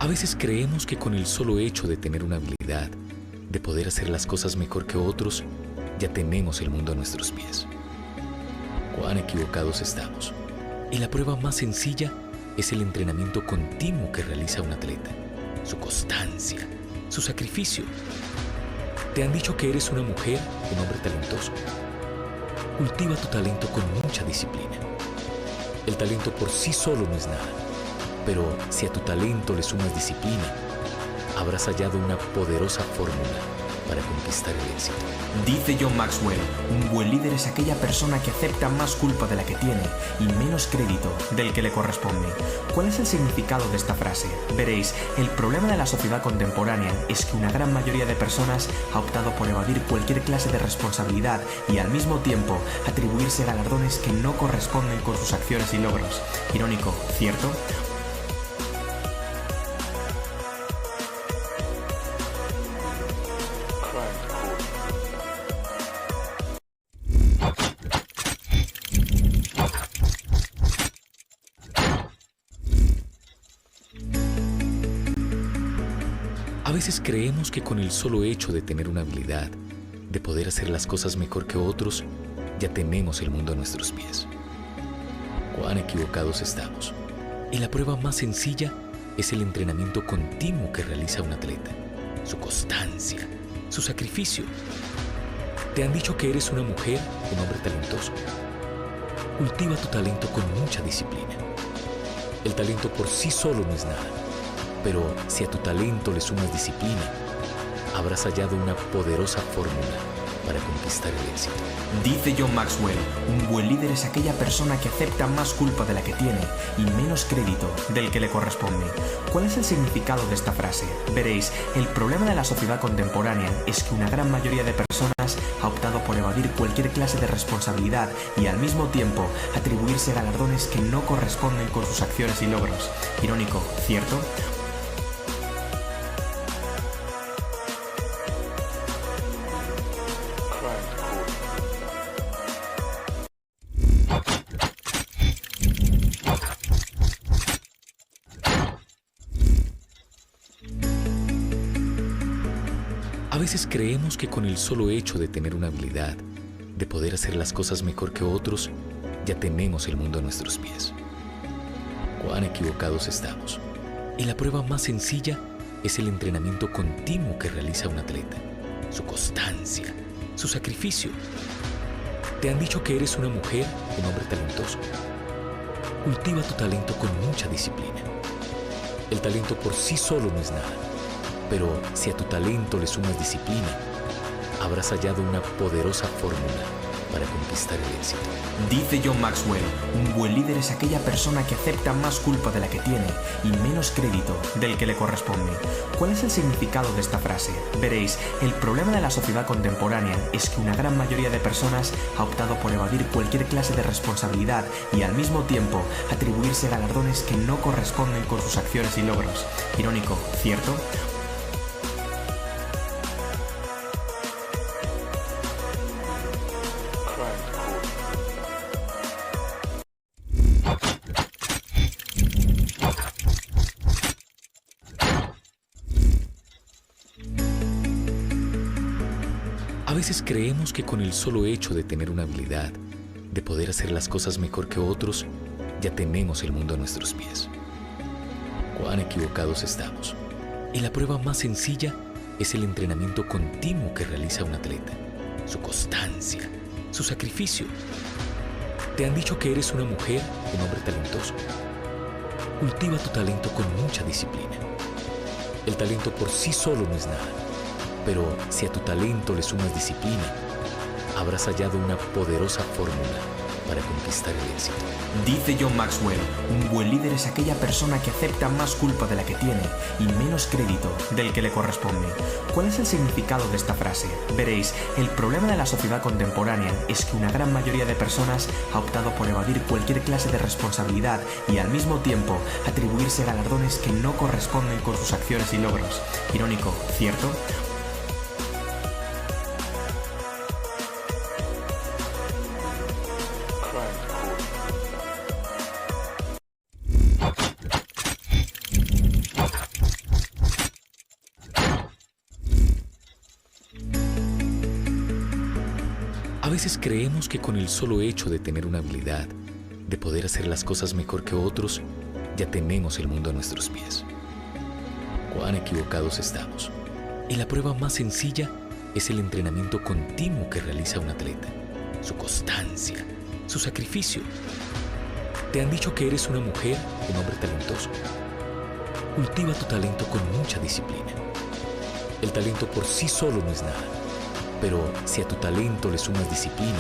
A veces creemos que con el solo hecho de tener una habilidad, de poder hacer las cosas mejor que otros, ya tenemos el mundo a nuestros pies. Cuán equivocados estamos. Y la prueba más sencilla es el entrenamiento continuo que realiza un atleta, su constancia, su sacrificio. ¿Te han dicho que eres una mujer, un hombre talentoso? Cultiva tu talento con mucha disciplina. El talento por sí solo no es nada, pero si a tu talento le sumas disciplina, habrás hallado una poderosa fórmula para conquistar el éxito. Dice John Maxwell, un buen líder es aquella persona que acepta más culpa de la que tiene y menos crédito del que le corresponde. ¿Cuál es el significado de esta frase? Veréis, el problema de la sociedad contemporánea es que una gran mayoría de personas ha optado por evadir cualquier clase de responsabilidad y al mismo tiempo atribuirse galardones que no corresponden con sus acciones y logros. Irónico, ¿cierto? A veces creemos que con el solo hecho de tener una habilidad, de poder hacer las cosas mejor que otros, ya tenemos el mundo a nuestros pies. Cuán equivocados estamos. Y la prueba más sencilla es el entrenamiento continuo que realiza un atleta, su constancia, su sacrificio. ¿Te han dicho que eres una mujer, un hombre talentoso? Cultiva tu talento con mucha disciplina. El talento por sí solo no es nada, pero si a tu talento le sumas disciplina, habrás hallado una poderosa fórmula para conquistar el éxito. Dice John Maxwell, un buen líder es aquella persona que acepta más culpa de la que tiene y menos crédito del que le corresponde. ¿Cuál es el significado de esta frase? Veréis, el problema de la sociedad contemporánea es que una gran mayoría de personas ha optado por evadir cualquier clase de responsabilidad y al mismo tiempo atribuirse galardones que no corresponden con sus acciones y logros. Irónico, ¿cierto? A veces creemos que con el solo hecho de tener una habilidad, de poder hacer las cosas mejor que otros, ya tenemos el mundo a nuestros pies. Cuán equivocados estamos. Y la prueba más sencilla es el entrenamiento continuo que realiza un atleta, su constancia, su sacrificio. ¿Te han dicho que eres una mujer, un hombre talentoso? Cultiva tu talento con mucha disciplina. El talento por sí solo no es nada, pero si a tu talento le sumas disciplina, habrás hallado una poderosa fórmula para conquistar el éxito. Dice John Maxwell, un buen líder es aquella persona que acepta más culpa de la que tiene y menos crédito del que le corresponde. ¿Cuál es el significado de esta frase? Veréis, el problema de la sociedad contemporánea es que una gran mayoría de personas ha optado por evadir cualquier clase de responsabilidad y al mismo tiempo atribuirse galardones que no corresponden con sus acciones y logros. Irónico, ¿cierto? A veces creemos que con el solo hecho de tener una habilidad, de poder hacer las cosas mejor que otros, ya tenemos el mundo a nuestros pies. Cuán equivocados estamos. Y la prueba más sencilla es el entrenamiento continuo que realiza un atleta, su constancia, su sacrificio. ¿Te han dicho que eres una mujer, un hombre talentoso? Cultiva tu talento con mucha disciplina. El talento por sí solo no es nada, pero si a tu talento le sumas disciplina, habrás hallado una poderosa fórmula para conquistar el éxito. Dice John Maxwell, un buen líder es aquella persona que acepta más culpa de la que tiene y menos crédito del que le corresponde. ¿Cuál es el significado de esta frase? Veréis, el problema de la sociedad contemporánea es que una gran mayoría de personas ha optado por evadir cualquier clase de responsabilidad y al mismo tiempo atribuirse galardones que no corresponden con sus acciones y logros. Irónico, ¿cierto? A veces creemos que con el solo hecho de tener una habilidad, de poder hacer las cosas mejor que otros, ya tenemos el mundo a nuestros pies. Cuán equivocados estamos. Y la prueba más sencilla es el entrenamiento continuo que realiza un atleta, su constancia, su sacrificio. ¿Te han dicho que eres una mujer, un hombre talentoso? Cultiva tu talento con mucha disciplina. El talento por sí solo no es nada, pero si a tu talento le sumas disciplina,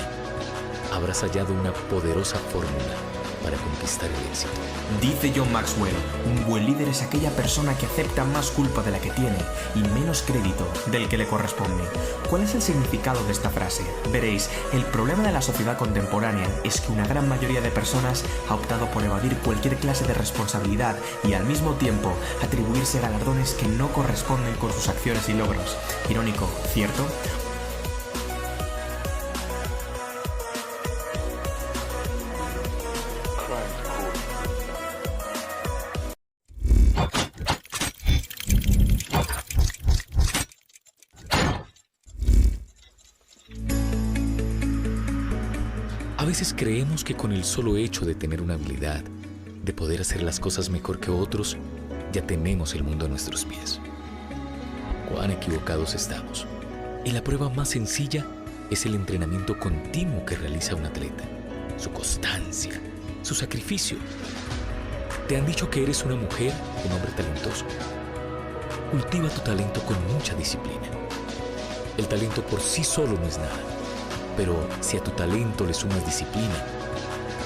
habrás hallado una poderosa fórmula para conquistar el éxito. Dice John Maxwell, un buen líder es aquella persona que acepta más culpa de la que tiene y menos crédito del que le corresponde. ¿Cuál es el significado de esta frase? Veréis, el problema de la sociedad contemporánea es que una gran mayoría de personas ha optado por evadir cualquier clase de responsabilidad y al mismo tiempo atribuirse galardones que no corresponden con sus acciones y logros. Irónico, ¿cierto? A veces creemos que con el solo hecho de tener una habilidad, de poder hacer las cosas mejor que otros, ya tenemos el mundo a nuestros pies. Cuán equivocados estamos. Y la prueba más sencilla es el entrenamiento continuo que realiza un atleta, su constancia, su sacrificio. ¿Te han dicho que eres una mujer, un hombre talentoso? Cultiva tu talento con mucha disciplina. El talento por sí solo no es nada, pero si a tu talento le sumas disciplina,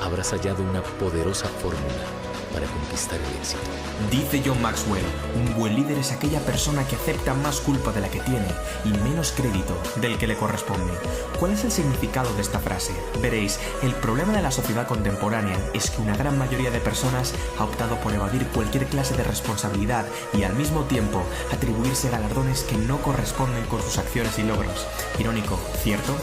habrás hallado una poderosa fórmula para conquistar el éxito. Dice John Maxwell, un buen líder es aquella persona que acepta más culpa de la que tiene y menos crédito del que le corresponde. ¿Cuál es el significado de esta frase? Veréis, el problema de la sociedad contemporánea es que una gran mayoría de personas ha optado por evadir cualquier clase de responsabilidad y al mismo tiempo atribuirse galardones que no corresponden con sus acciones y logros. Irónico, ¿cierto?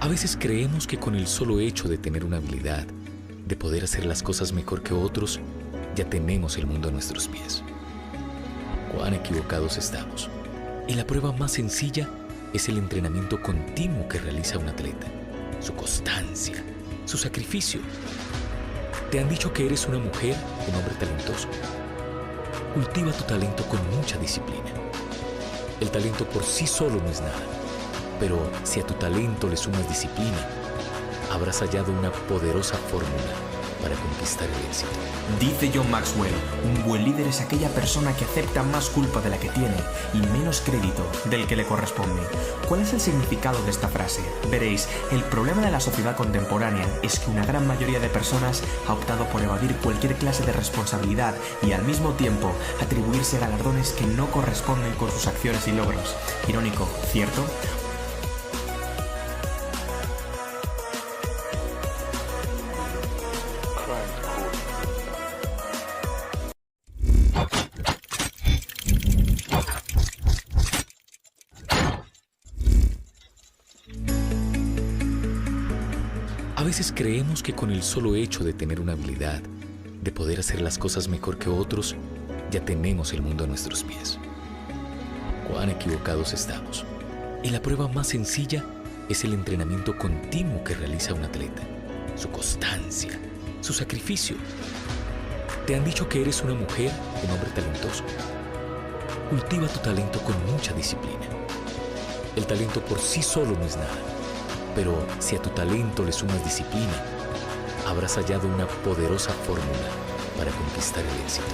A veces creemos que con el solo hecho de tener una habilidad, de poder hacer las cosas mejor que otros, ya tenemos el mundo a nuestros pies. Cuán equivocados estamos. Y la prueba más sencilla es el entrenamiento continuo que realiza un atleta, su constancia, su sacrificio. ¿Te han dicho que eres una mujer, un hombre talentoso? Cultiva tu talento con mucha disciplina. El talento por sí solo no es nada, pero si a tu talento le sumas disciplina, habrás hallado una poderosa fórmula para conquistar el éxito. Dice John Maxwell, un buen líder es aquella persona que acepta más culpa de la que tiene y menos crédito del que le corresponde. ¿Cuál es el significado de esta frase? Veréis, el problema de la sociedad contemporánea es que una gran mayoría de personas ha optado por evadir cualquier clase de responsabilidad y al mismo tiempo atribuirse galardones que no corresponden con sus acciones y logros. Irónico, ¿cierto? A veces creemos que con el solo hecho de tener una habilidad, de poder hacer las cosas mejor que otros, ya tenemos el mundo a nuestros pies. Cuán equivocados estamos. Y la prueba más sencilla es el entrenamiento continuo que realiza un atleta, su constancia, su sacrificio. ¿Te han dicho que eres una mujer, un hombre talentoso? Cultiva tu talento con mucha disciplina. El talento por sí solo no es nada, pero si a tu talento le sumas disciplina, habrás hallado una poderosa fórmula para conquistar el éxito.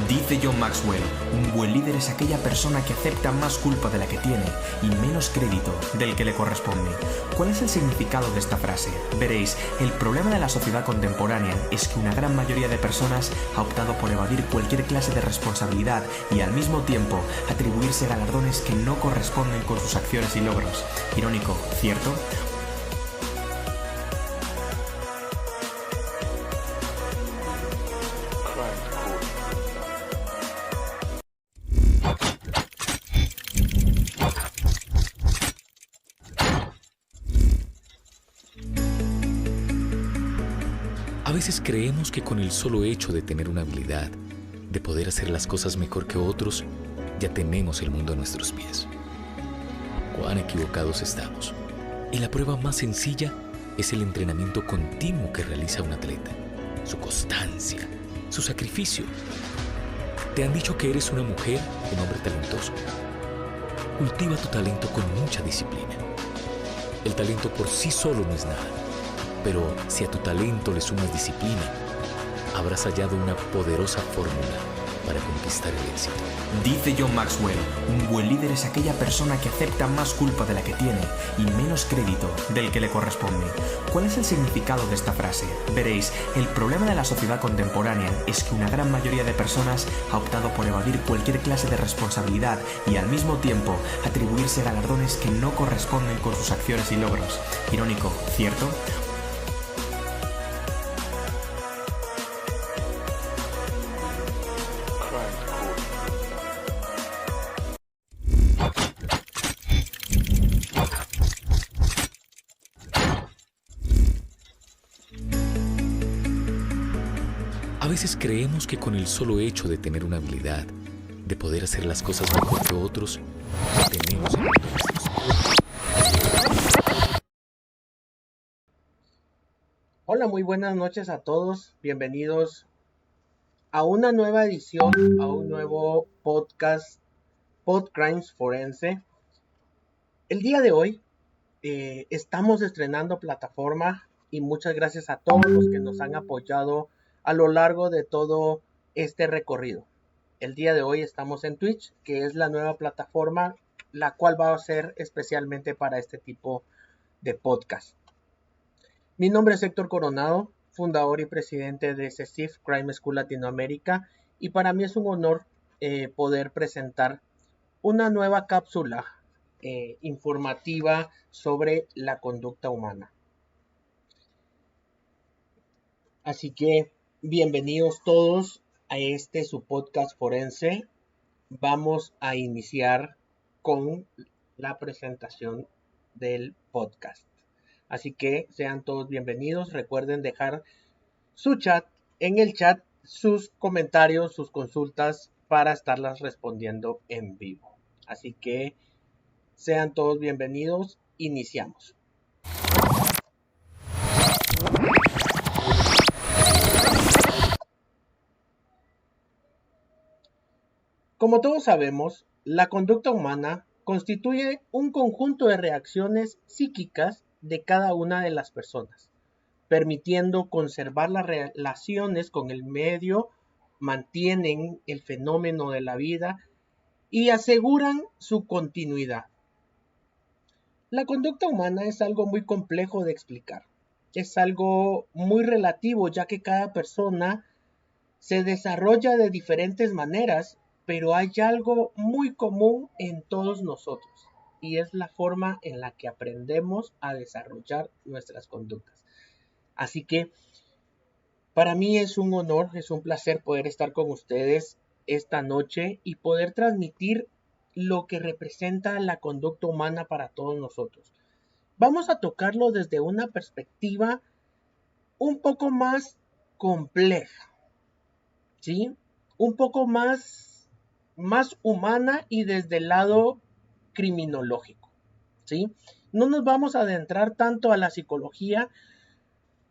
Dice John Maxwell, un buen líder es aquella persona que acepta más culpa de la que tiene y menos crédito del que le corresponde. ¿Cuál es el significado de esta frase? Veréis, el problema de la sociedad contemporánea es que una gran mayoría de personas ha optado por evadir cualquier clase de responsabilidad y al mismo tiempo atribuirse galardones que no corresponden con sus acciones y logros. Irónico, ¿cierto? veces creemos que con el solo hecho de tener una habilidad, de poder hacer las cosas mejor que otros, ya tenemos el mundo a nuestros pies. Cuán equivocados estamos. Y la prueba más sencilla es el entrenamiento continuo que realiza un atleta, su constancia, su sacrificio. ¿Te han dicho que eres una mujer, un hombre talentoso? Cultiva tu talento con mucha disciplina. El talento por sí solo no es nada, pero si a tu talento le sumas disciplina, habrás hallado una poderosa fórmula para conquistar el éxito. Dice John Maxwell, un buen líder es aquella persona que acepta más culpa de la que tiene y menos crédito del que le corresponde. ¿Cuál es el significado de esta frase? Veréis, el problema de la sociedad contemporánea es que una gran mayoría de personas ha optado por evadir cualquier clase de responsabilidad y al mismo tiempo atribuirse galardones que no corresponden con sus acciones y logros. Irónico, ¿cierto? A veces creemos que con el solo hecho de tener una habilidad, de poder hacer las cosas mejor que otros, ya tenemos el mundo a nuestros pies. Hola, muy buenas noches a todos. Bienvenidos a una nueva edición, a un nuevo podcast, Podcrimes Forense. El día de hoy estamos estrenando plataforma y muchas gracias a todos los que nos han apoyado a lo largo de todo este recorrido. El día de hoy estamos en Twitch, que es la nueva plataforma, la cual va a ser especialmente para este tipo de podcast. Mi nombre es Héctor Coronado, fundador y presidente de CECIF Crime School Latinoamérica, y para mí es un honor poder presentar una nueva cápsula informativa sobre la conducta humana. Así que bienvenidos todos a este su podcast forense. Vamos a iniciar con la presentación del podcast. Así que sean todos bienvenidos. Recuerden dejar su chat en el chat, sus comentarios, sus consultas para estarlas respondiendo en vivo. Así que sean todos bienvenidos. Iniciamos. Como todos sabemos, la conducta humana constituye un conjunto de reacciones psíquicas de cada una de las personas, permitiendo conservar las relaciones con el medio, mantienen el fenómeno de la vida y aseguran su continuidad. La conducta humana es algo muy complejo de explicar. Es algo muy relativo, ya que cada persona se desarrolla de diferentes maneras, pero hay algo muy común en todos nosotros, y es la forma en la que aprendemos a desarrollar nuestras conductas. Así que para mí es un honor, es un placer poder estar con ustedes esta noche y poder transmitir lo que representa la conducta humana para todos nosotros. Vamos a tocarlo desde una perspectiva un poco más compleja, ¿sí? Un poco más humana y desde el lado criminológico, ¿sí? No nos vamos a adentrar tanto a la psicología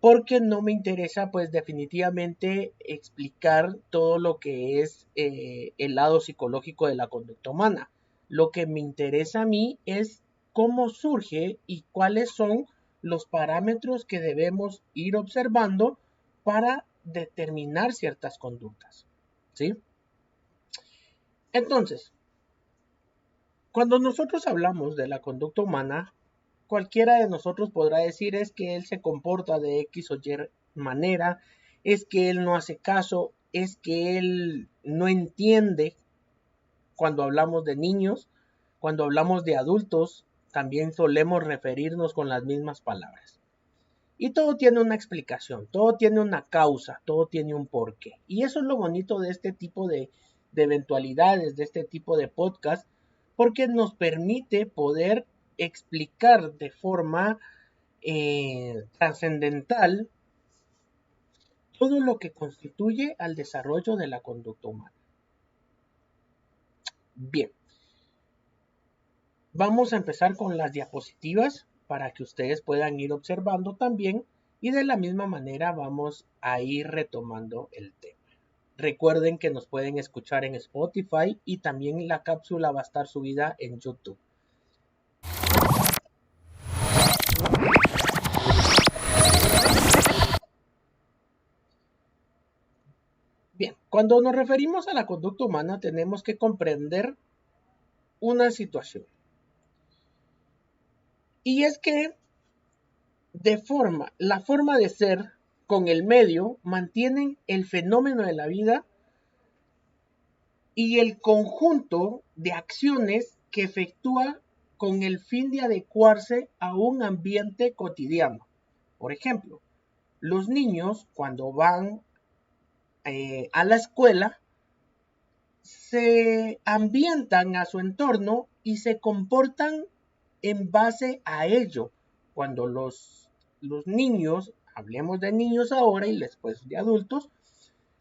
porque no me interesa pues definitivamente explicar todo lo que es el lado psicológico de la conducta humana. Lo que me interesa a mí es cómo surge y cuáles son los parámetros que debemos ir observando para determinar ciertas conductas, ¿sí? Entonces, cuando nosotros hablamos de la conducta humana, cualquiera de nosotros podrá decir es que él se comporta de X o Y manera, es que él no hace caso, es que él no entiende. Cuando hablamos de niños, cuando hablamos de adultos, también solemos referirnos con las mismas palabras. Y todo tiene una explicación, todo tiene una causa, todo tiene un porqué. Y eso es lo bonito de este tipo de eventualidades, de este tipo de podcast, porque nos permite poder explicar de forma trascendental todo lo que constituye al desarrollo de la conducta humana. Bien, vamos a empezar con las diapositivas para que ustedes puedan ir observando también y de la misma manera vamos a ir retomando el tema. Recuerden que nos pueden escuchar en Spotify y también la cápsula va a estar subida en YouTube. Bien, cuando nos referimos a la conducta humana tenemos que comprender una situación. Y es que la forma de ser con el medio mantienen el fenómeno de la vida y el conjunto de acciones que efectúa con el fin de adecuarse a un ambiente cotidiano. Por ejemplo, los niños cuando van a la escuela se ambientan a su entorno y se comportan en base a ello. Cuando los niños, hablemos de niños ahora y después de adultos,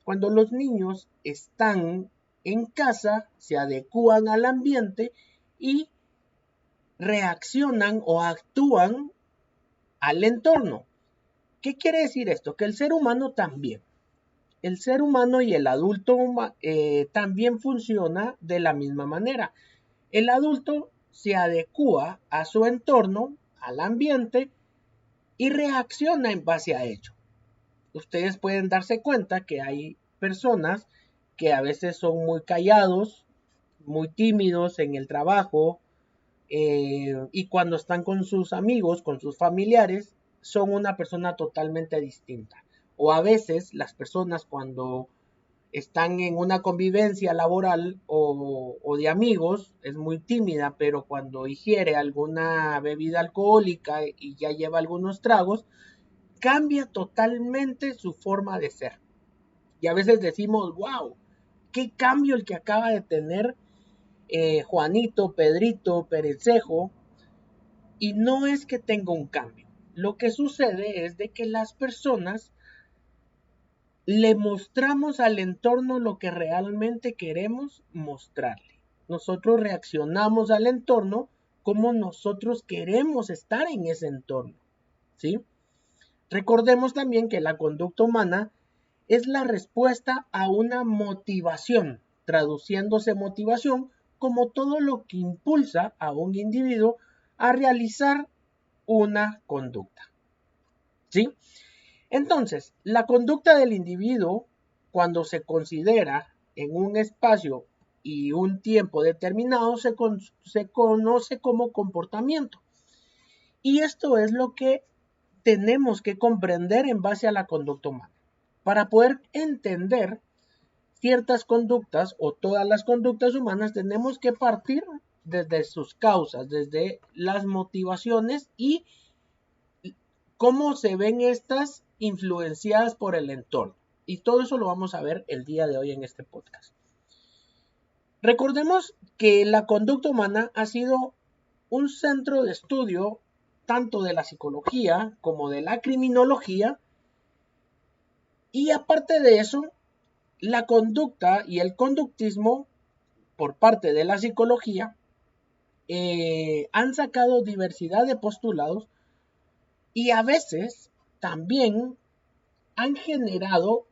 cuando los niños están en casa, se adecúan al ambiente y reaccionan o actúan al entorno. ¿Qué quiere decir esto? Que el ser humano también. El ser humano y el adulto también funciona de la misma manera. El adulto se adecúa a su entorno, al ambiente, y reacciona en base a ello. Ustedes pueden darse cuenta que hay personas que a veces son muy callados, muy tímidos en el trabajo, y cuando están con sus amigos, con sus familiares, son una persona totalmente distinta. O a veces las personas cuando están en una convivencia laboral o de amigos, es muy tímida, pero cuando ingiere alguna bebida alcohólica y ya lleva algunos tragos, cambia totalmente su forma de ser. Y a veces decimos, wow, qué cambio el que acaba de tener Juanito, Pedrito, Perencejo, y no es que tenga un cambio. Lo que sucede es de que las personas le mostramos al entorno lo que realmente queremos mostrarle. Nosotros reaccionamos al entorno como nosotros queremos estar en ese entorno, ¿sí? Recordemos también que la conducta humana es la respuesta a una motivación, traduciéndose motivación como todo lo que impulsa a un individuo a realizar una conducta, ¿sí? Entonces, la conducta del individuo, cuando se considera en un espacio y un tiempo determinado, se conoce como comportamiento. Y esto es lo que tenemos que comprender en base a la conducta humana. Para poder entender ciertas conductas o todas las conductas humanas, tenemos que partir desde sus causas, desde las motivaciones y cómo se ven estas influenciadas por el entorno. Y todo eso lo vamos a ver el día de hoy en este podcast. Recordemos que la conducta humana ha sido un centro de estudio tanto de la psicología como de la criminología, y aparte de eso, la conducta y el conductismo por parte de la psicología han sacado diversidad de postulados y a veces también han generado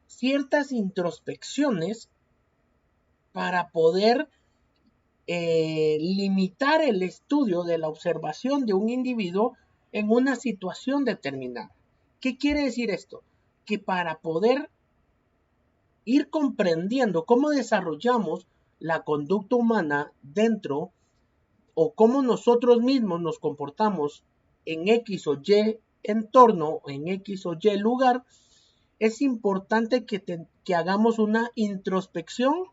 ciertas introspecciones para poder limitar el estudio de la observación de un individuo en una situación determinada. ¿Qué quiere decir esto? Que para poder ir comprendiendo cómo desarrollamos la conducta humana dentro o cómo nosotros mismos nos comportamos en X o Y entorno, en X o Y lugar, es importante que hagamos una introspección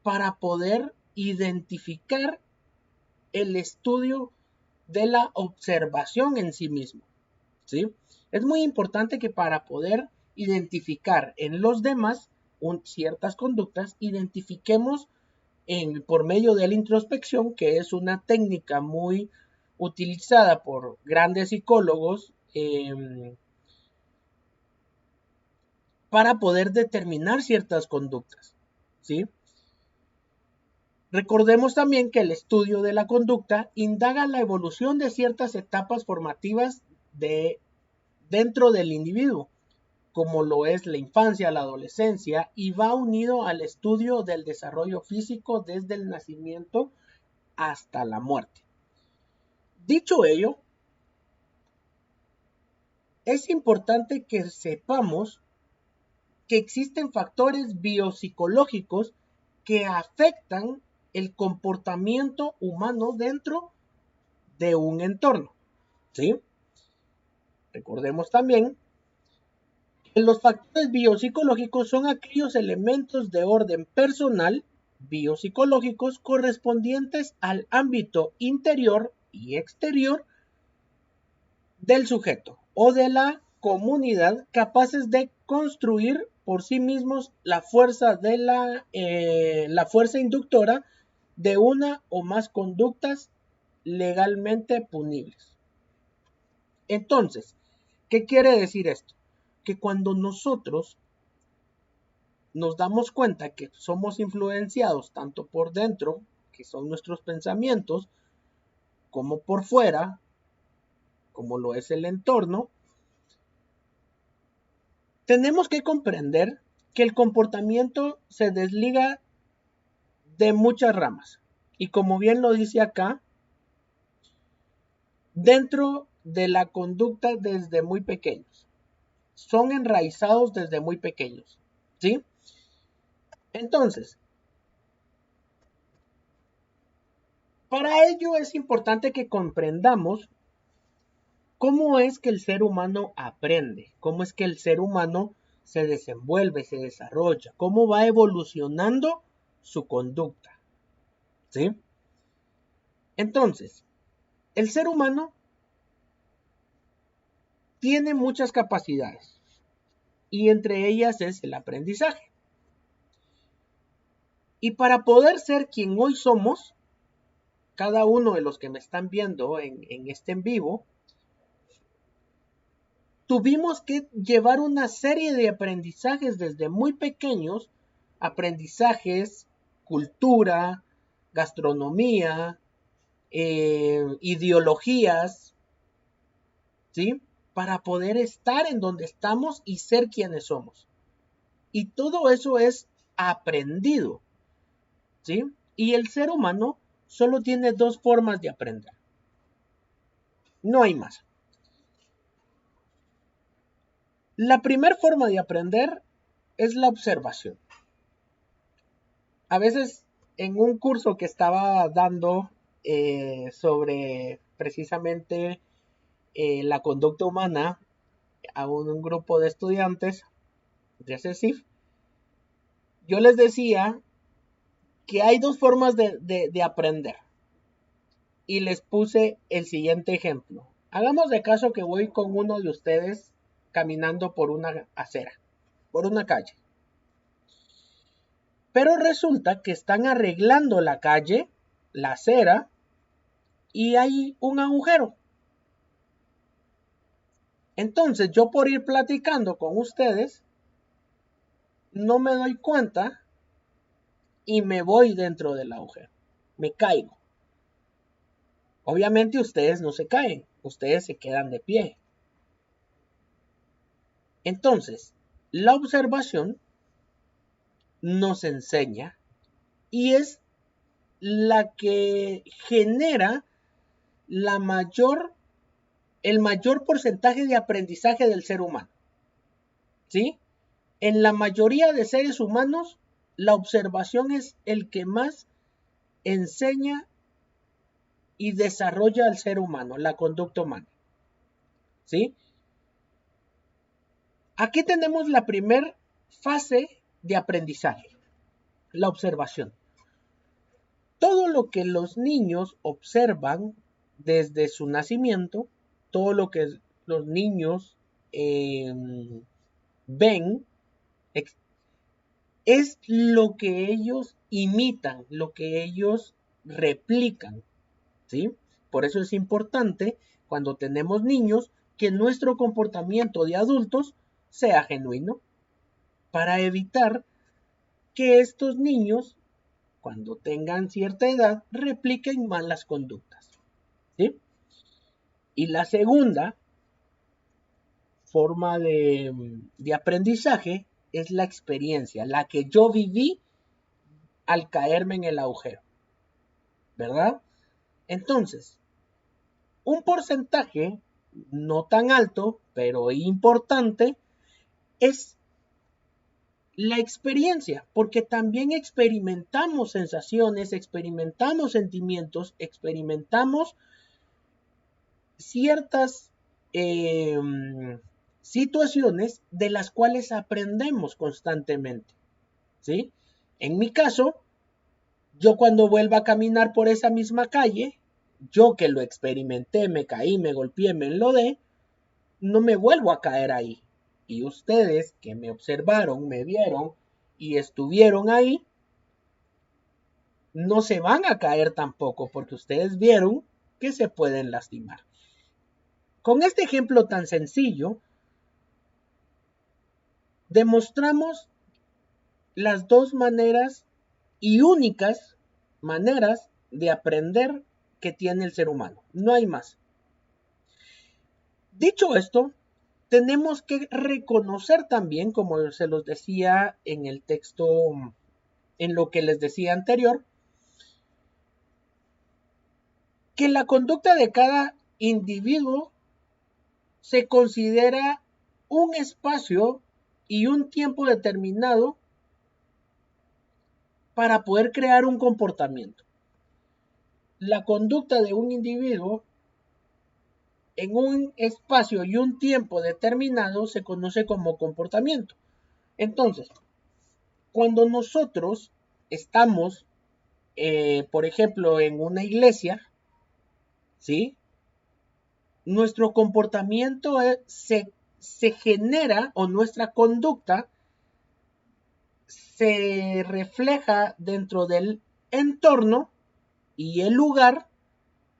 para poder identificar el estudio de la observación en sí mismo, ¿sí? Es muy importante que para poder identificar en los demás ciertas conductas, identifiquemos por medio de la introspección, que es una técnica muy utilizada por grandes psicólogos, para poder determinar ciertas conductas, ¿sí? Recordemos también que el estudio de la conducta indaga la evolución de ciertas etapas formativas dentro del individuo, como lo es la infancia, la adolescencia, y va unido al estudio del desarrollo físico desde el nacimiento hasta la muerte. Dicho ello, es importante que sepamos que existen factores biopsicológicos que afectan el comportamiento humano dentro de un entorno, ¿sí? Recordemos también que los factores biopsicológicos son aquellos elementos de orden personal biopsicológicos correspondientes al ámbito interior y exterior del sujeto o de la comunidad, capaces de construir por sí mismos la fuerza inductora de una o más conductas legalmente punibles. Entonces, ¿qué quiere decir esto? Que cuando nosotros nos damos cuenta que somos influenciados tanto por dentro, que son nuestros pensamientos, como por fuera, como lo es el entorno, tenemos que comprender que el comportamiento se desliga de muchas ramas. Y como bien lo dice acá, dentro de la conducta desde muy pequeños. Son enraizados desde muy pequeños, ¿sí? Entonces, para ello es importante que comprendamos cómo es que el ser humano aprende, cómo es que el ser humano se desenvuelve, se desarrolla, cómo va evolucionando su conducta, ¿sí? Entonces, el ser humano tiene muchas capacidades y entre ellas es el aprendizaje. Y para poder ser quien hoy somos, cada uno de los que me están viendo en este en vivo, tuvimos que llevar una serie de aprendizajes desde muy pequeños, aprendizajes, cultura, gastronomía, ideologías, ¿sí? Para poder estar en donde estamos y ser quienes somos. Y todo eso es aprendido, ¿sí? Y el ser humano solo tiene dos formas de aprender. No hay más. La primera forma de aprender es la observación. A veces en un curso que estaba dando sobre precisamente la conducta humana a un grupo de estudiantes de CECIF, yo les decía que hay dos formas de aprender. Y les puse el siguiente ejemplo. Hagamos de caso que voy con uno de ustedes caminando por una acera, por una calle. Pero resulta que están arreglando la calle, la acera, y hay un agujero. Entonces yo por ir platicando con ustedes, no me doy cuenta y me voy dentro del agujero. Me caigo. Obviamente ustedes no se caen, ustedes se quedan de pie. Entonces, la observación nos enseña y es la que genera el mayor porcentaje de aprendizaje del ser humano. ¿Sí? En la mayoría de seres humanos, la observación es el que más enseña y desarrolla al ser humano, la conducta humana. ¿Sí? Aquí tenemos la primera fase de aprendizaje, la observación. Todo lo que los niños observan desde su nacimiento, todo lo que los niños ven, es lo que ellos imitan, lo que ellos replican, ¿sí? Por eso es importante cuando tenemos niños que nuestro comportamiento de adultos sea genuino, para evitar que estos niños, cuando tengan cierta edad, repliquen malas conductas. ¿Sí? Y la segunda forma de aprendizaje es la experiencia, la que yo viví al caerme en el agujero, ¿verdad? Entonces, un porcentaje no tan alto, pero importante, es la experiencia, porque también experimentamos sensaciones, experimentamos sentimientos, experimentamos ciertas eh, situaciones de las cuales aprendemos constantemente, ¿sí? En mi caso, yo cuando vuelva a caminar por esa misma calle, yo que lo experimenté, me caí, me golpeé, me enlodé, no me vuelvo a caer ahí. Y ustedes que me observaron, me vieron y estuvieron ahí, no se van a caer tampoco porque ustedes vieron que se pueden lastimar. Con este ejemplo tan sencillo, demostramos las dos maneras y únicas maneras de aprender que tiene el ser humano. No hay más. Dicho esto, tenemos que reconocer también, como se los decía en el texto, en lo que les decía anterior, que la conducta de cada individuo se considera un espacio y un tiempo determinado para poder crear un comportamiento. La conducta de un individuo en un espacio y un tiempo determinado se conoce como comportamiento. Entonces, cuando nosotros estamos, por ejemplo, en una iglesia, ¿sí? Nuestro comportamiento se genera o nuestra conducta se refleja dentro del entorno y el lugar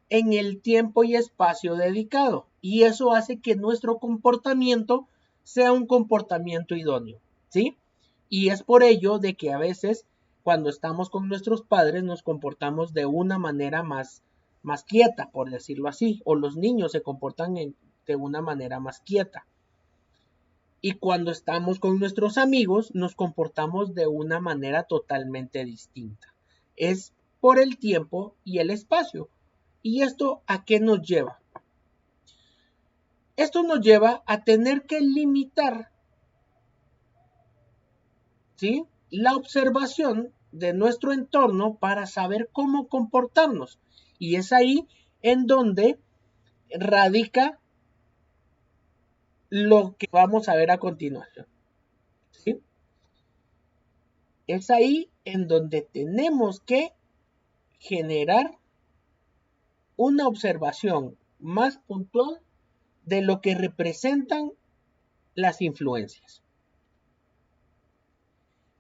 en el tiempo y espacio dedicado. Y eso hace que nuestro comportamiento sea un comportamiento idóneo, ¿sí? Y es por ello de que a veces cuando estamos con nuestros padres nos comportamos de una manera más quieta, por decirlo así, o los niños se comportan de una manera más quieta. Y cuando estamos con nuestros amigos nos comportamos de una manera totalmente distinta. Es por el tiempo y el espacio. ¿Y esto a qué nos lleva? Esto nos lleva a tener que limitar, ¿sí?, la observación de nuestro entorno para saber cómo comportarnos. Y es ahí en donde radica lo que vamos a ver a continuación, ¿sí? Es ahí en donde tenemos que generar una observación más puntual de lo que representan las influencias.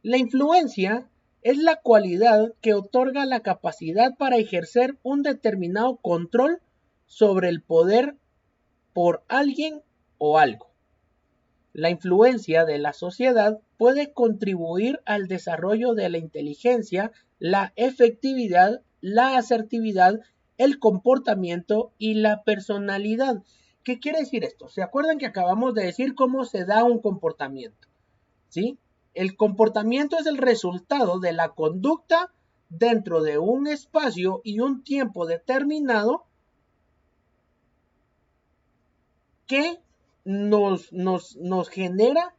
La influencia es la cualidad que otorga la capacidad para ejercer un determinado control sobre el poder por alguien o algo. La influencia de la sociedad puede contribuir al desarrollo de la inteligencia, la efectividad, la asertividad, el comportamiento y la personalidad. ¿Qué quiere decir esto? ¿Se acuerdan que acabamos de decir cómo se da un comportamiento? ¿Sí? El comportamiento es el resultado de la conducta dentro de un espacio y un tiempo determinado que nos genera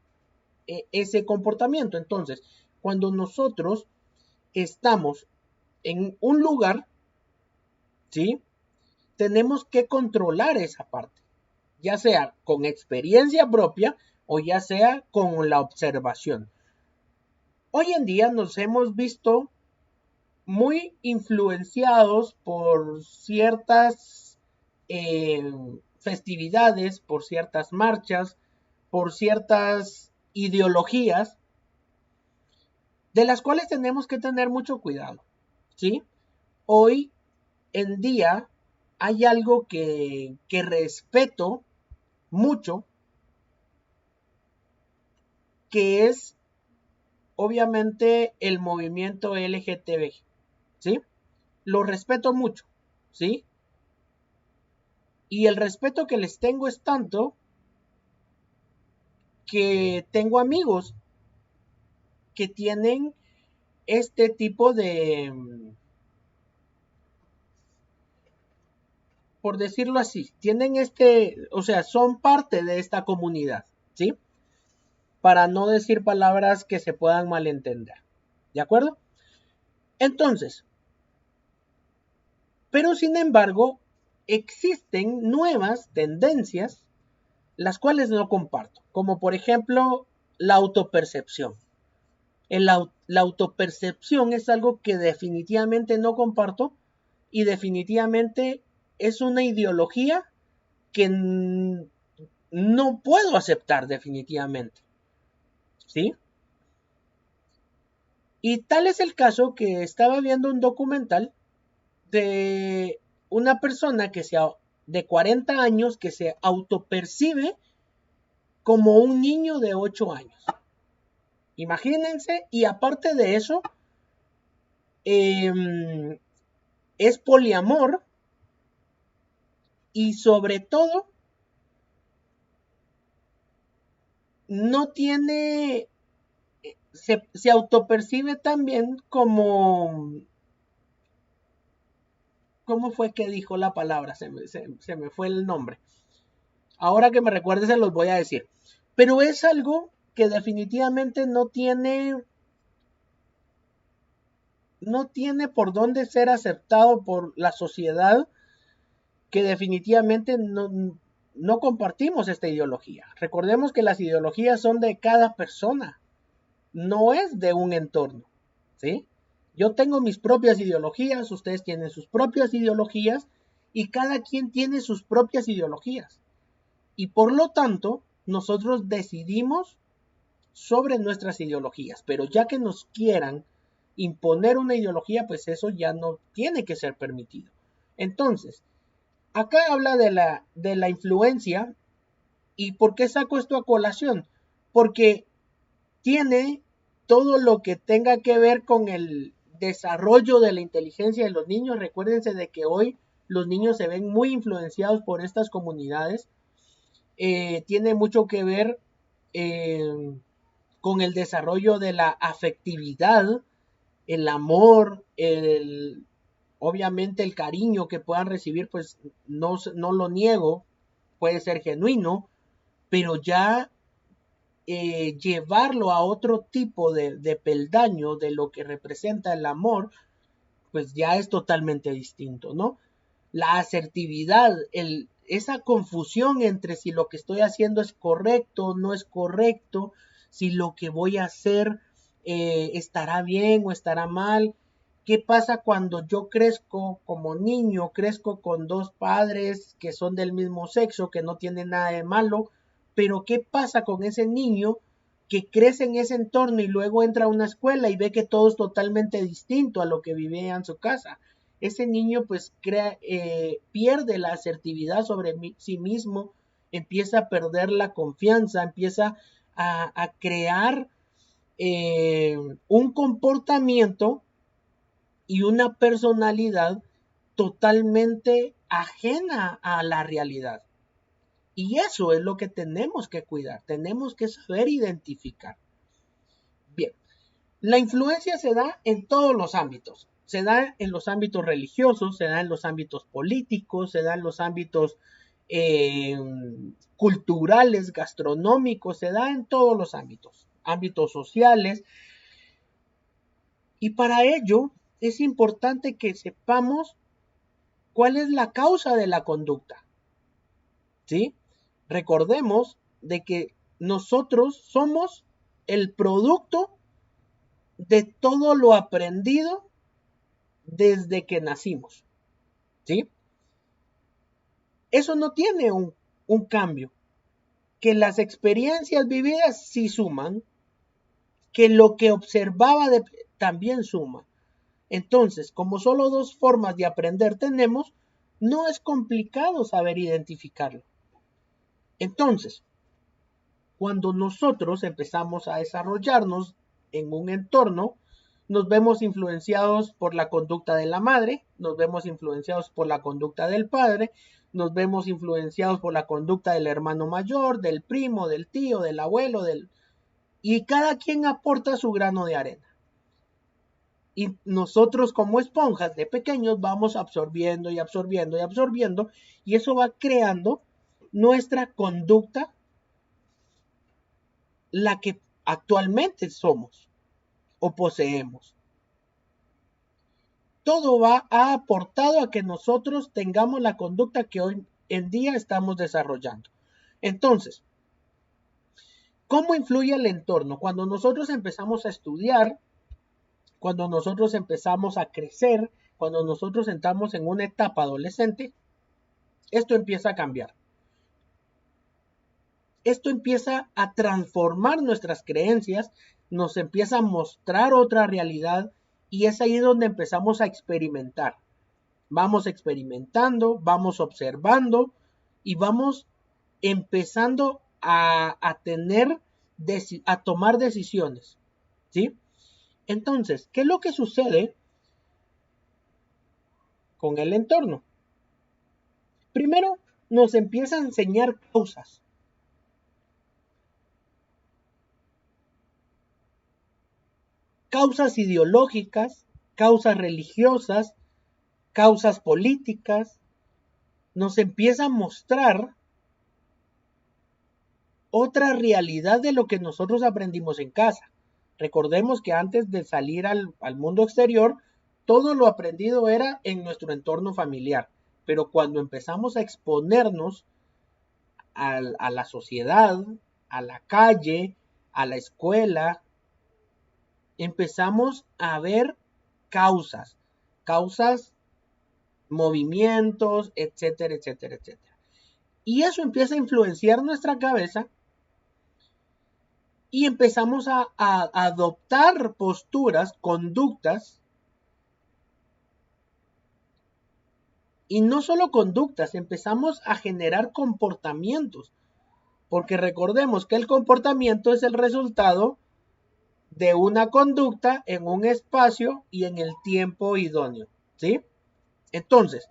ese comportamiento. Entonces, cuando nosotros estamos en un lugar, ¿sí?, tenemos que controlar esa parte, ya sea con experiencia propia o ya sea con la observación. Hoy en día nos hemos visto muy influenciados por ciertas festividades, por ciertas marchas, por ciertas ideologías, de las cuales tenemos que tener mucho cuidado, ¿sí? Hoy en día hay algo que respeto mucho, que es obviamente el movimiento LGTB, ¿sí? Lo respeto mucho, ¿sí? Y el respeto que les tengo es tanto que tengo amigos que tienen este tipo de, por decirlo así, tienen o sea, son parte de esta comunidad, ¿sí? Para no decir palabras que se puedan malentender, ¿de acuerdo? Entonces, pero sin embargo, existen nuevas tendencias, las cuales no comparto, como por ejemplo la autopercepción. La autopercepción es algo que definitivamente no comparto y definitivamente es una ideología que no puedo aceptar definitivamente, ¿sí? Y tal es el caso que estaba viendo un documental de una persona de 40 años que se autopercibe como un niño de 8 años. Imagínense, y aparte de eso, es poliamor y sobre todo no tiene, se autopercibe también como, ¿cómo fue que dijo la palabra? Se me fue el nombre. Ahora que me recuerde se los voy a decir. Pero es algo que definitivamente no tiene por dónde ser aceptado por la sociedad, que definitivamente no compartimos esta ideología. Recordemos que las ideologías son de cada persona, no es de un entorno, ¿sí? Yo tengo mis propias ideologías, ustedes tienen sus propias ideologías y cada quien tiene sus propias ideologías. Y por lo tanto, nosotros decidimos sobre nuestras ideologías, pero ya que nos quieran imponer una ideología, pues eso ya no tiene que ser permitido. Entonces, acá habla de la influencia. ¿Y por qué saco esto a colación? Porque tiene todo lo que tenga que ver con el desarrollo de la inteligencia de los niños. Recuérdense de que hoy los niños se ven muy influenciados por estas comunidades. Tiene mucho que ver con el desarrollo de la afectividad, el amor, obviamente el cariño que puedan recibir, pues no lo niego, puede ser genuino, pero ya llevarlo a otro tipo de peldaño de lo que representa el amor, pues ya es totalmente distinto, ¿no? La asertividad, esa confusión entre si lo que estoy haciendo es correcto o no es correcto, si lo que voy a hacer estará bien o estará mal. ¿Qué pasa cuando yo crezco como niño, crezco con dos padres que son del mismo sexo, que no tienen nada de malo? Pero ¿qué pasa con ese niño que crece en ese entorno y luego entra a una escuela y ve que todo es totalmente distinto a lo que vivía en su casa? Ese niño pues pierde la asertividad sobre sí mismo, empieza a perder la confianza, empieza a crear un comportamiento y una personalidad totalmente ajena a la realidad. Y eso es lo que tenemos que cuidar, tenemos que saber identificar. Bien, la influencia se da en todos los ámbitos. Se da en los ámbitos religiosos, se da en los ámbitos políticos, se da en los ámbitos eh, culturales, gastronómicos, se da en todos los ámbitos, ámbitos sociales. Y para ello es importante que sepamos cuál es la causa de la conducta, ¿sí? Recordemos de que nosotros somos el producto de todo lo aprendido desde que nacimos, ¿sí? Eso no tiene un cambio. Que las experiencias vividas sí suman, que lo que observaba también suma. Entonces, como solo dos formas de aprender tenemos, no es complicado saber identificarlo. Entonces, cuando nosotros empezamos a desarrollarnos en un entorno, nos vemos influenciados por la conducta de la madre, nos vemos influenciados por la conducta del padre, nos vemos influenciados por la conducta del hermano mayor, del primo, del tío, del abuelo, y cada quien aporta su grano de arena. Y nosotros como esponjas de pequeños vamos absorbiendo y absorbiendo y absorbiendo, y eso va creando nuestra conducta, la que actualmente somos o poseemos. Todo ha aportado a que nosotros tengamos la conducta que hoy en día estamos desarrollando. Entonces, ¿cómo influye el entorno? Cuando nosotros empezamos a estudiar, cuando nosotros empezamos a crecer, cuando nosotros entramos en una etapa adolescente, esto empieza a cambiar. Esto empieza a transformar nuestras creencias, nos empieza a mostrar otra realidad y es ahí donde empezamos a experimentar. Vamos experimentando, vamos observando y vamos empezando a tomar decisiones, ¿sí? Entonces, ¿qué es lo que sucede con el entorno? Primero, nos empieza a enseñar causas. Causas ideológicas, causas religiosas, causas políticas. Nos empieza a mostrar otra realidad de lo que nosotros aprendimos en casa. Recordemos que antes de salir al mundo exterior, todo lo aprendido era en nuestro entorno familiar. Pero cuando empezamos a exponernos a la sociedad, a la calle, a la escuela, empezamos a ver causas, movimientos, etcétera, etcétera, etcétera. Y eso empieza a influenciar nuestra cabeza y empezamos a adoptar posturas, conductas, y no solo conductas, empezamos a generar comportamientos, porque recordemos que el comportamiento es el resultado de una conducta en un espacio y en el tiempo idóneo, ¿sí? Entonces,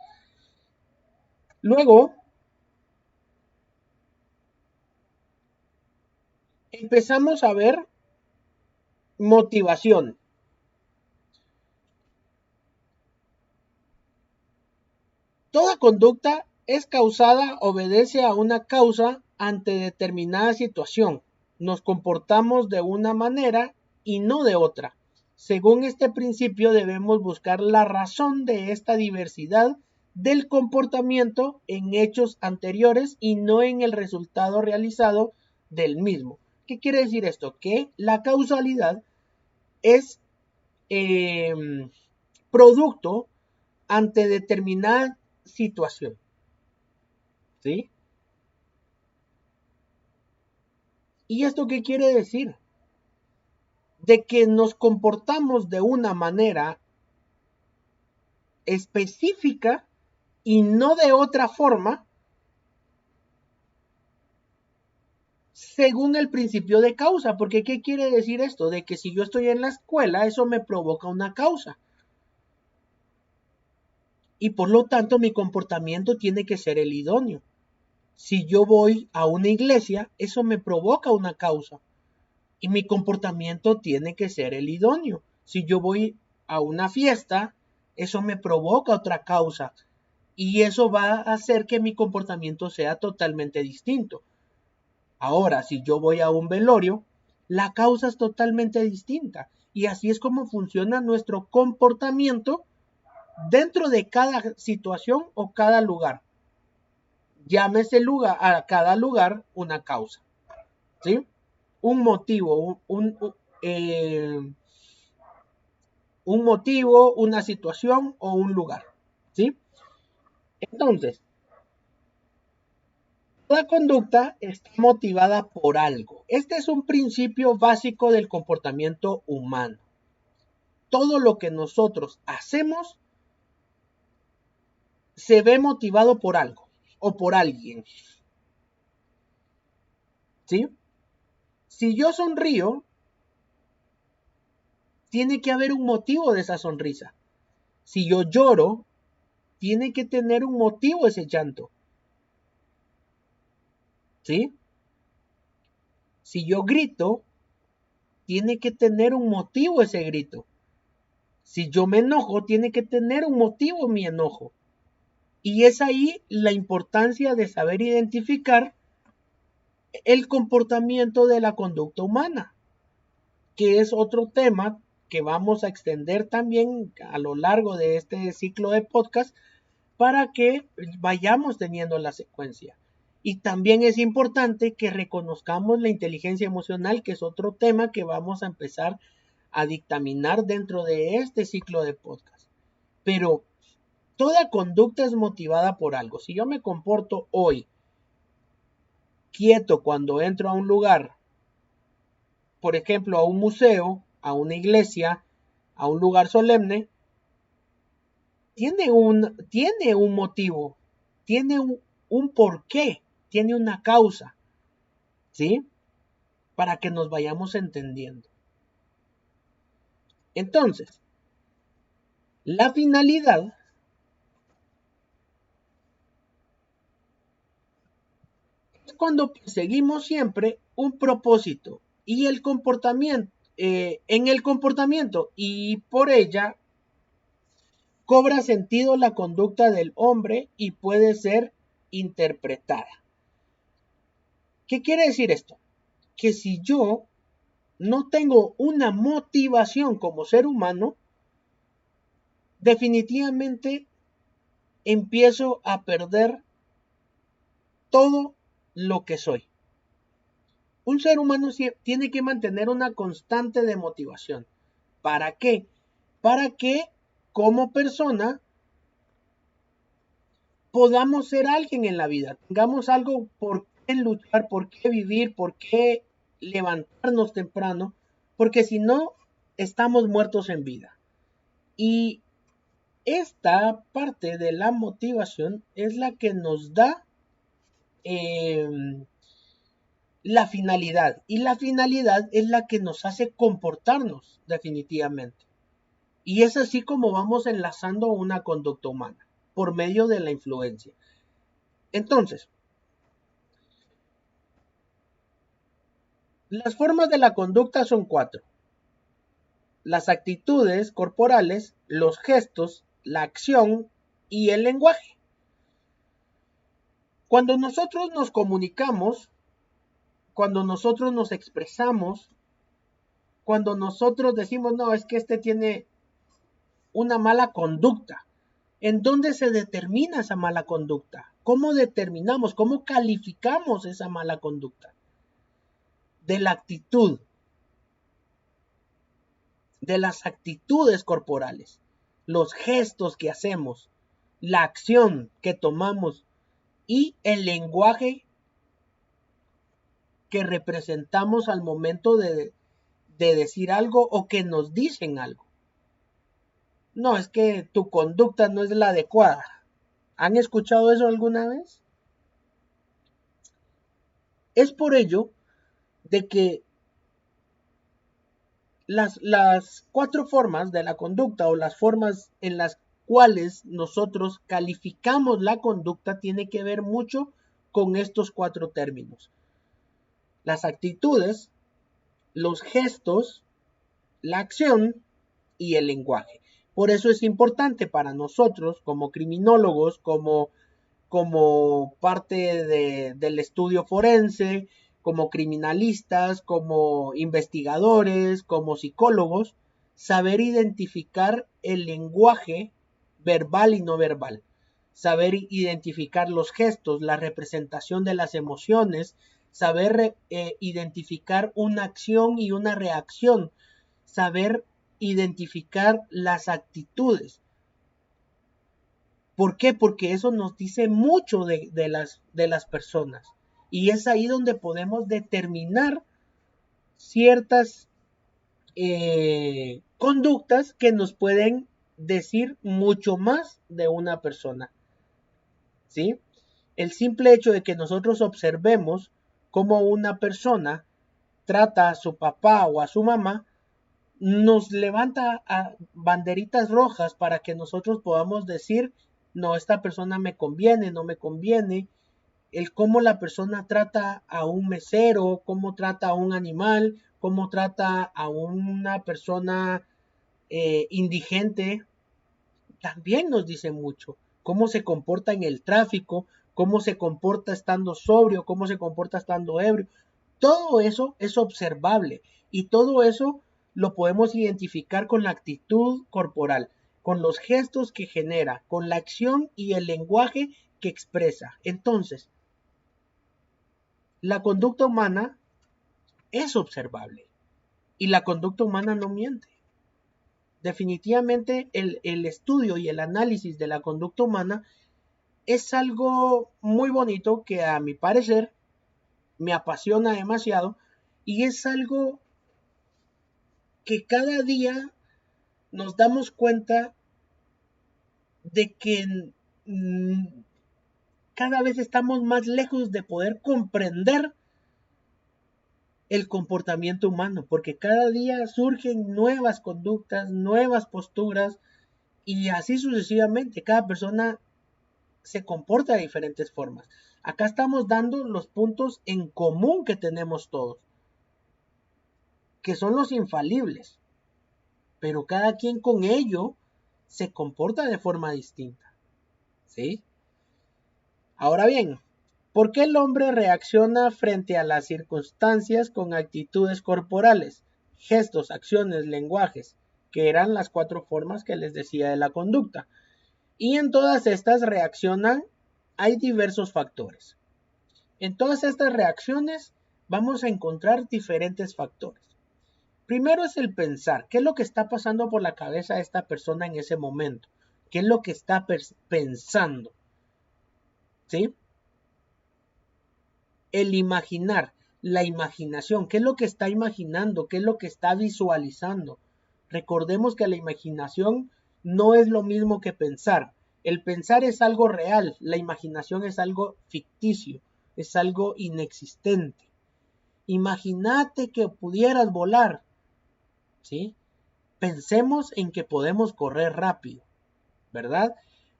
luego empezamos a ver motivación. Toda conducta es causada, obedece a una causa ante determinada situación. Nos comportamos de una manera y no de otra. Según este principio debemos buscar la razón de esta diversidad del comportamiento en hechos anteriores y no en el resultado realizado del mismo. ¿Qué quiere decir esto? Que la causalidad es producto ante determinada situación, ¿sí? ¿Y esto qué quiere decir? De que nos comportamos de una manera específica y no de otra forma según el principio de causa. Porque ¿qué quiere decir esto? De que si yo estoy en la escuela, eso me provoca una causa. Y por lo tanto mi comportamiento tiene que ser el idóneo. Si yo voy a una iglesia, eso me provoca una causa. Y mi comportamiento tiene que ser el idóneo. Si yo voy a una fiesta, eso me provoca otra causa. Y eso va a hacer que mi comportamiento sea totalmente distinto. Ahora, si yo voy a un velorio, la causa es totalmente distinta. Y así es como funciona nuestro comportamiento dentro de cada situación o cada lugar. Llámese lugar, a cada lugar una causa, ¿sí? Un motivo, un motivo, una situación o un lugar, ¿sí? Entonces, toda conducta está motivada por algo. Este es un principio básico del comportamiento humano. Todo lo que nosotros hacemos se ve motivado por algo o por alguien, ¿sí? Si yo sonrío, tiene que haber un motivo de esa sonrisa. Si yo lloro, tiene que tener un motivo ese llanto. ¿Sí? Si yo grito, tiene que tener un motivo ese grito. Si yo me enojo, tiene que tener un motivo mi enojo. Y es ahí la importancia de saber identificar el comportamiento de la conducta humana, que es otro tema que vamos a extender también a lo largo de este ciclo de podcast para que vayamos teniendo la secuencia. Y también es importante que reconozcamos la inteligencia emocional, que es otro tema que vamos a empezar a dictaminar dentro de este ciclo de podcast. Pero toda conducta es motivada por algo. Si yo me comporto hoy quieto cuando entro a un lugar, por ejemplo, a un museo, a una iglesia, a un lugar solemne, tiene un motivo, tiene un porqué, tiene una causa, ¿sí? Para que nos vayamos entendiendo. Entonces, la finalidad es cuando perseguimos siempre un propósito y el comportamiento, en el comportamiento y por ella cobra sentido la conducta del hombre y puede ser interpretada. ¿Qué quiere decir esto? Que si yo no tengo una motivación como ser humano, definitivamente empiezo a perder todo lo que soy. Un ser humano tiene que mantener una constante de motivación. ¿Para qué? Para que como persona podamos ser alguien en la vida, tengamos algo por qué luchar, por qué vivir, por qué levantarnos temprano, porque si no, estamos muertos en vida. Y esta parte de la motivación es la que nos da la finalidad. Y la finalidad es la que nos hace comportarnos definitivamente. Y es así como vamos enlazando una conducta humana por medio de la influencia. Entonces, las formas de la conducta son 4. Las actitudes corporales, los gestos, la acción y el lenguaje. Cuando nosotros nos comunicamos, cuando nosotros nos expresamos, cuando nosotros decimos, no, es que este tiene una mala conducta, ¿en dónde se determina esa mala conducta? ¿Cómo determinamos, cómo calificamos esa mala conducta? De la actitud, de las actitudes corporales, los gestos que hacemos, la acción que tomamos y el lenguaje que representamos al momento de decir algo o que nos dicen algo. No, es que tu conducta no es la adecuada. ¿Han escuchado eso alguna vez? Es por ello de que las 4 formas de la conducta o las formas en las cuales nosotros calificamos la conducta tiene que ver mucho con estos 4 términos. Las actitudes, los gestos, la acción y el lenguaje. Por eso es importante para nosotros como criminólogos, como parte del estudio forense, como criminalistas, como investigadores, como psicólogos, saber identificar el lenguaje verbal y no verbal, saber identificar los gestos, la representación de las emociones, saber identificar una acción y una reacción, saber identificar las actitudes. ¿Por qué? Porque eso nos dice mucho de las personas. Y es ahí donde podemos determinar ciertas conductas que nos pueden decir mucho más de una persona. ¿Sí? El simple hecho de que nosotros observemos cómo una persona trata a su papá o a su mamá nos levanta a banderitas rojas para que nosotros podamos decir, no, esta persona me conviene, no me conviene. El cómo la persona trata a un mesero, cómo trata a un animal, cómo trata a una persona indigente, también nos dice mucho. Cómo se comporta en el tráfico, cómo se comporta estando sobrio, cómo se comporta estando ebrio. Todo eso es observable y todo eso lo podemos identificar con la actitud corporal, con los gestos que genera, con la acción y el lenguaje que expresa. Entonces, la conducta humana es observable y la conducta humana no miente. Definitivamente el estudio y el análisis de la conducta humana es algo muy bonito que a mi parecer me apasiona demasiado y es algo que cada día nos damos cuenta de que cada vez estamos más lejos de poder comprender el comportamiento humano, porque cada día surgen nuevas conductas, nuevas posturas y así sucesivamente. Cada persona se comporta de diferentes formas. Acá estamos dando los puntos en común que tenemos todos, que son los infalibles, pero cada quien con ello se comporta de forma distinta, ¿sí? Ahora bien, ¿por qué el hombre reacciona frente a las circunstancias con actitudes corporales, gestos, acciones, lenguajes, que eran las 4 formas que les decía de la conducta? Y en todas estas reaccionan, hay diversos factores. En todas estas reacciones vamos a encontrar diferentes factores. Primero es el pensar, ¿qué es lo que está pasando por la cabeza de esta persona en ese momento? ¿Qué es lo que está pensando? ¿Sí? El imaginar, la imaginación, ¿qué es lo que está imaginando? ¿Qué es lo que está visualizando? Recordemos que la imaginación no es lo mismo que pensar. El pensar es algo real, la imaginación es algo ficticio, es algo inexistente. Imagínate que pudieras volar, ¿sí? Pensemos en que podemos correr rápido, ¿verdad?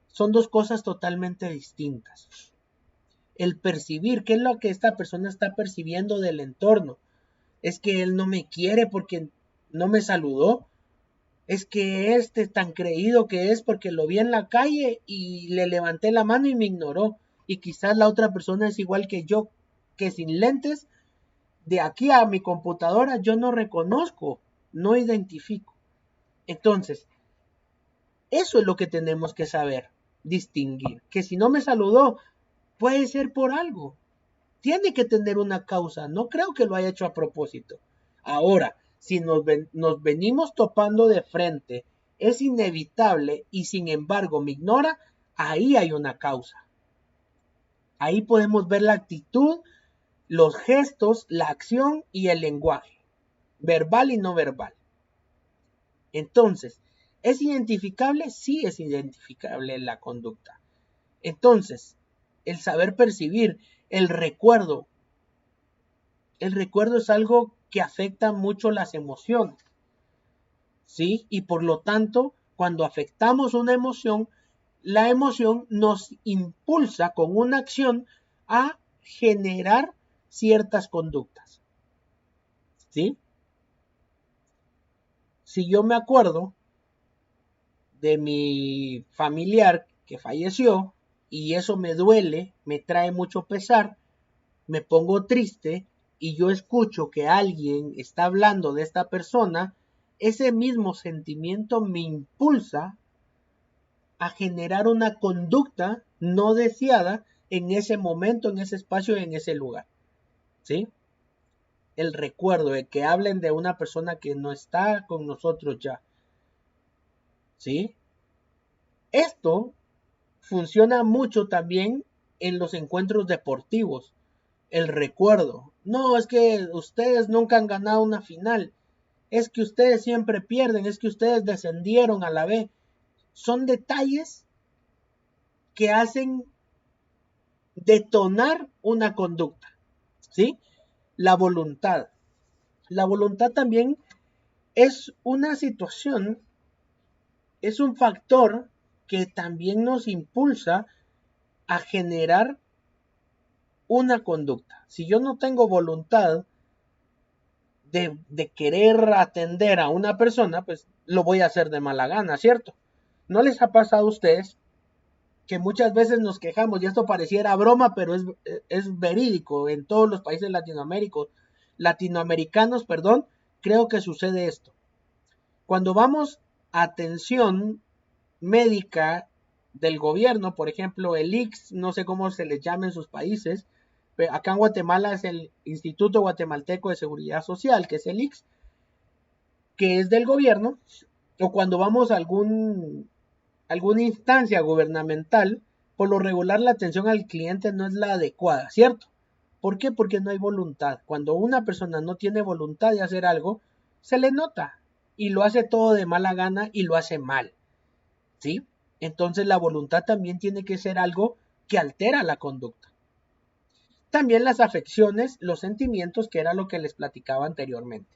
Son 2 cosas totalmente distintas. El percibir, ¿qué es lo que esta persona está percibiendo del entorno? Es que él no me quiere porque no me saludó. Es que tan creído que es porque lo vi en la calle y le levanté la mano y me ignoró. Y quizás la otra persona es igual que yo, que sin lentes, de aquí a mi computadora yo no reconozco, no identifico. Entonces, eso es lo que tenemos que saber, distinguir. Que si no me saludó, puede ser por algo. Tiene que tener una causa. No creo que lo haya hecho a propósito. Ahora, si nos venimos topando de frente, es inevitable y sin embargo me ignora, ahí hay una causa. Ahí podemos ver la actitud, los gestos, la acción y el lenguaje, verbal y no verbal. Entonces, ¿es identificable? Sí es identificable la conducta. Entonces, el saber percibir, el recuerdo es algo que afecta mucho las emociones, ¿sí? Y por lo tanto, cuando afectamos una emoción, la emoción nos impulsa con una acción a generar ciertas conductas, ¿sí? Si yo me acuerdo de mi familiar que falleció y eso me duele, me trae mucho pesar, me pongo triste y yo escucho que alguien está hablando de esta persona, ese mismo sentimiento me impulsa a generar una conducta no deseada en ese momento, en ese espacio, en ese lugar, ¿sí? El recuerdo de que hablen de una persona que no está con nosotros ya, ¿sí? Esto funciona mucho también en los encuentros deportivos. El recuerdo. No, es que ustedes nunca han ganado una final. Es que ustedes siempre pierden. Es que ustedes descendieron a la B. Son detalles que hacen detonar una conducta, ¿sí? La voluntad. La voluntad también es una situación, es un factor que también nos impulsa a generar una conducta. Si yo no tengo voluntad de querer atender a una persona, pues lo voy a hacer de mala gana, ¿cierto? ¿No les ha pasado a ustedes que muchas veces nos quejamos, y esto pareciera broma, pero es verídico en todos los países latinoamericanos, perdón, creo que sucede esto? Cuando vamos a atención médica del gobierno, por ejemplo, el IX, no sé cómo se les llama en sus países, pero acá en Guatemala es el Instituto Guatemalteco de Seguridad Social, que es el IX, que es del gobierno, o cuando vamos a alguna instancia gubernamental, por lo regular la atención al cliente no es la adecuada, ¿cierto? ¿Por qué? Porque no hay voluntad. Cuando una persona no tiene voluntad de hacer algo, se le nota y lo hace todo de mala gana y lo hace mal, ¿sí? Entonces la voluntad también tiene que ser algo que altera la conducta. También las afecciones, los sentimientos, que era lo que les platicaba anteriormente.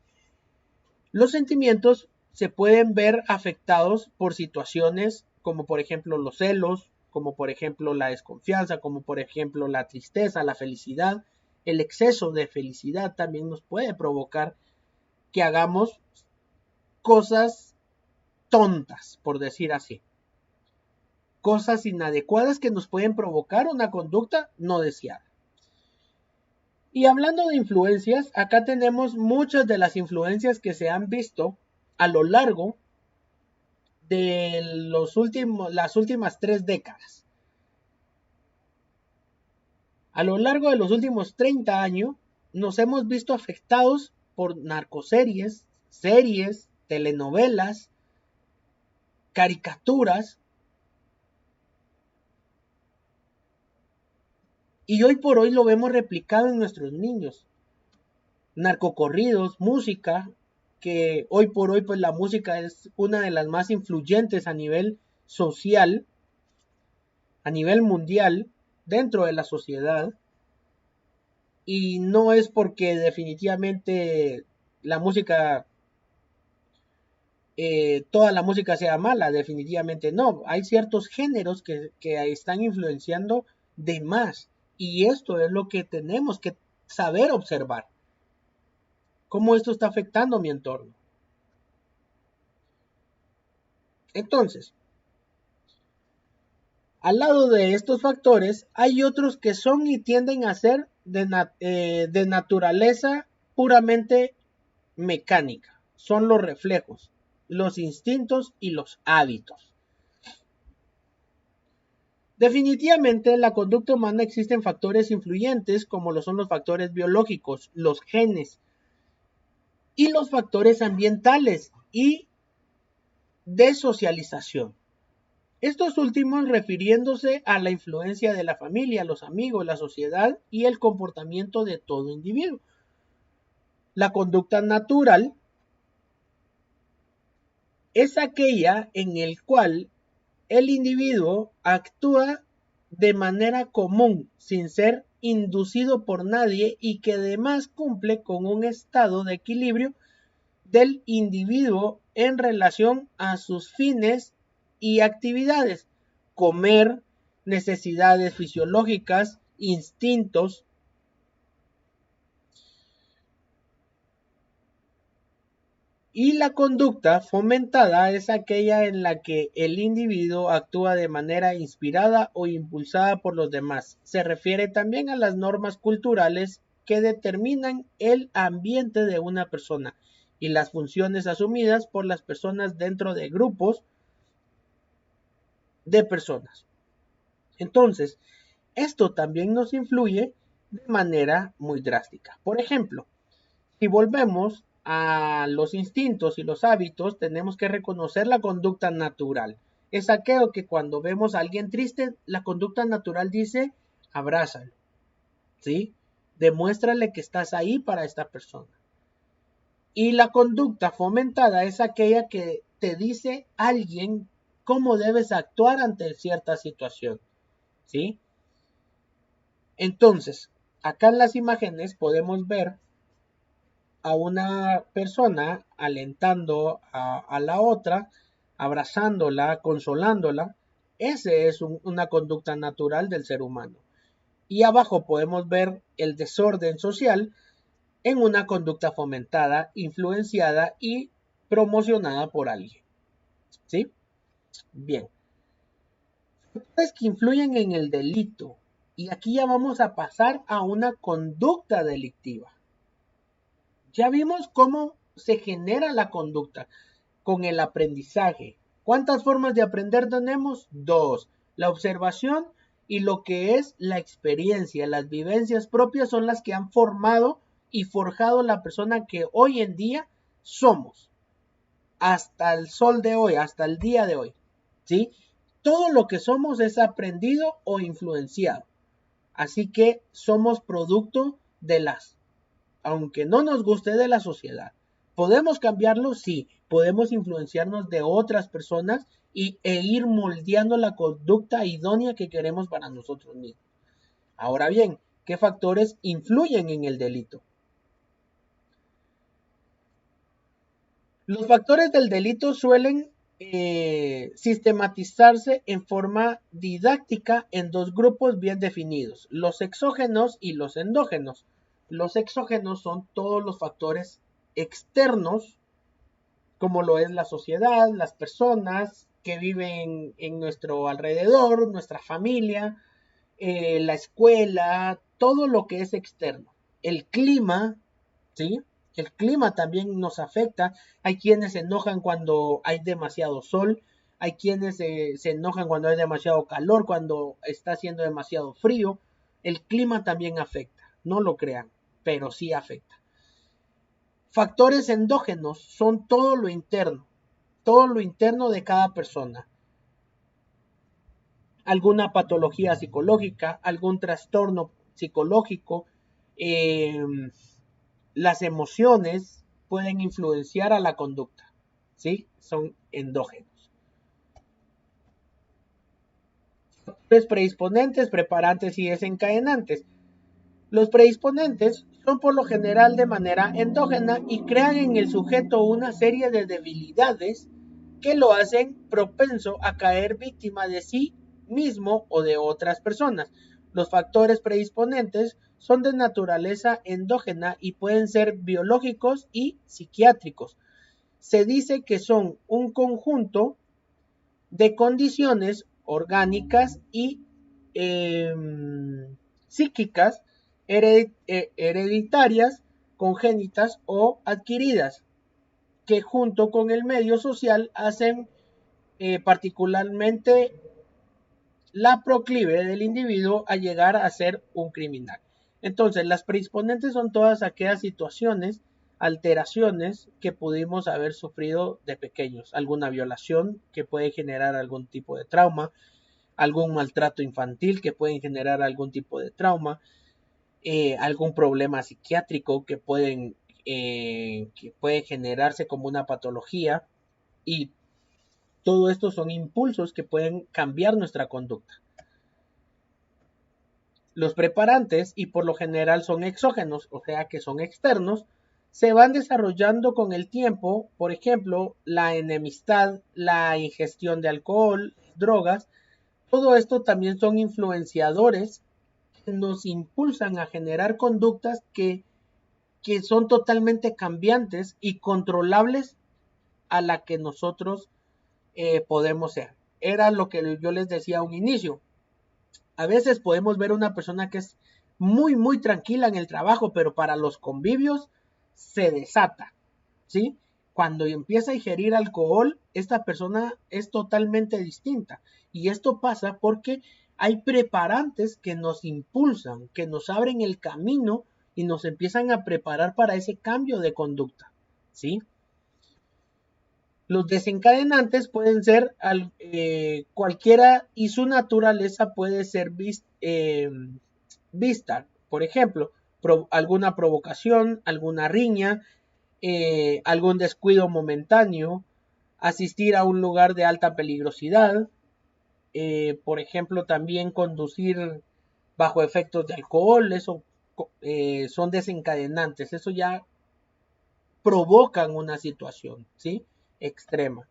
Los sentimientos se pueden ver afectados por situaciones como por ejemplo los celos, como por ejemplo la desconfianza, como por ejemplo la tristeza, la felicidad. El exceso de felicidad también nos puede provocar que hagamos cosas tontas, por decir así. Cosas inadecuadas que nos pueden provocar una conducta no deseada. Y hablando de influencias, acá tenemos muchas de las influencias que se han visto a lo largo de las últimas 3 décadas. A lo largo de los últimos 30 años nos hemos visto afectados por narcoseries, series, telenovelas, caricaturas. Y hoy por hoy lo vemos replicado en nuestros niños. Narcocorridos, música, que hoy por hoy pues la música es una de las más influyentes a nivel social, a nivel mundial, dentro de la sociedad. Y no es porque definitivamente la música, toda la música sea mala, definitivamente no. Hay ciertos géneros que están influenciando de más. Y esto es lo que tenemos que saber observar. Cómo esto está afectando mi entorno. Entonces, al lado de estos factores, hay otros que son y tienden a ser de naturaleza puramente mecánica. Son los reflejos, los instintos y los hábitos. Definitivamente, en la conducta humana existen factores influyentes como lo son los factores biológicos, los genes y los factores ambientales y de socialización. Estos últimos refiriéndose a la influencia de la familia, los amigos, la sociedad y el comportamiento de todo individuo. La conducta natural es aquella en el cual el individuo actúa de manera común, sin ser inducido por nadie y que además cumple con un estado de equilibrio del individuo en relación a sus fines y actividades, comer, necesidades fisiológicas, instintos. Y la conducta fomentada es aquella en la que el individuo actúa de manera inspirada o impulsada por los demás. Se refiere también a las normas culturales que determinan el ambiente de una persona y las funciones asumidas por las personas dentro de grupos de personas. Entonces, esto también nos influye de manera muy drástica. Por ejemplo, si volvemos a los instintos y los hábitos, tenemos que reconocer la conducta natural. Es aquello que cuando vemos a alguien triste, la conducta natural dice, abrázalo, ¿sí? Demuéstrale que estás ahí para esta persona. Y la conducta fomentada es aquella que te dice alguien cómo debes actuar ante cierta situación, ¿sí? Entonces, acá en las imágenes podemos ver a una persona alentando a la otra, abrazándola, consolándola. Ese es una conducta natural del ser humano. Y abajo podemos ver el desorden social en una conducta fomentada, influenciada y promocionada por alguien. ¿Sí? Bien. Factores que influyen en el delito. Y aquí ya vamos a pasar a una conducta delictiva. Ya vimos cómo se genera la conducta con el aprendizaje. ¿Cuántas formas de aprender tenemos? Dos. La observación y lo que es la experiencia. Las vivencias propias son las que han formado y forjado la persona que hoy en día somos. Hasta el sol de hoy, hasta el día de hoy. ¿Sí? Todo lo que somos es aprendido o influenciado. Así que somos producto de aunque no nos guste, de la sociedad. ¿Podemos cambiarlo? Sí. Podemos influenciarnos de otras personas e ir moldeando la conducta idónea que queremos para nosotros mismos. Ahora bien, ¿qué factores influyen en el delito? Los factores del delito suelen sistematizarse en forma didáctica en dos grupos bien definidos, los exógenos y los endógenos. Los exógenos son todos los factores externos, como lo es la sociedad, las personas que viven en nuestro alrededor, nuestra familia, la escuela, todo lo que es externo. El clima, ¿sí? El clima también nos afecta. Hay quienes se enojan cuando hay demasiado sol, hay quienes se enojan cuando hay demasiado calor, cuando está haciendo demasiado frío. El clima también afecta, no lo crean, pero sí afecta. Factores endógenos son todo lo interno de cada persona. Alguna patología psicológica, algún trastorno psicológico, eh, las emociones pueden influenciar a la conducta, ¿sí? Son endógenos. Factores predisponentes, preparantes y desencadenantes. Los predisponentes son por lo general de manera endógena y crean en el sujeto una serie de debilidades que lo hacen propenso a caer víctima de sí mismo o de otras personas. Los factores predisponentes son de naturaleza endógena y pueden ser biológicos y psiquiátricos. Se dice que son un conjunto de condiciones orgánicas y eh, psíquicas hereditarias, congénitas o adquiridas, que junto con el medio social hacen particularmente la proclive del individuo a llegar a ser un criminal. Entonces, las predisponentes son todas aquellas situaciones, alteraciones que pudimos haber sufrido de pequeños, alguna violación que puede generar algún tipo de trauma, algún maltrato infantil que puede generar algún tipo de trauma, algún problema psiquiátrico que puede generarse como una patología, y todo esto son impulsos que pueden cambiar nuestra conducta. Los preparantes, y por lo general son exógenos, o sea que son externos, se van desarrollando con el tiempo. Por ejemplo, la enemistad, la ingestión de alcohol, drogas. Todo esto también son influenciadores que nos impulsan a generar conductas que son totalmente cambiantes y controlables a la que nosotros podemos ser. Era lo que yo les decía a un inicio. A veces podemos ver una persona que es muy, muy tranquila en el trabajo, pero para los convivios se desata, ¿sí? Cuando empieza a ingerir alcohol, esta persona es totalmente distinta. Y esto pasa porque hay preparantes que nos impulsan, que nos abren el camino y nos empiezan a preparar para ese cambio de conducta, ¿sí? Los desencadenantes pueden ser cualquiera, y su naturaleza puede ser vista. Por ejemplo, alguna provocación, alguna riña, algún descuido momentáneo, asistir a un lugar de alta peligrosidad, por ejemplo, también conducir bajo efectos de alcohol. Eso son desencadenantes. Eso ya provocan una situación, ¿sí? Extrema.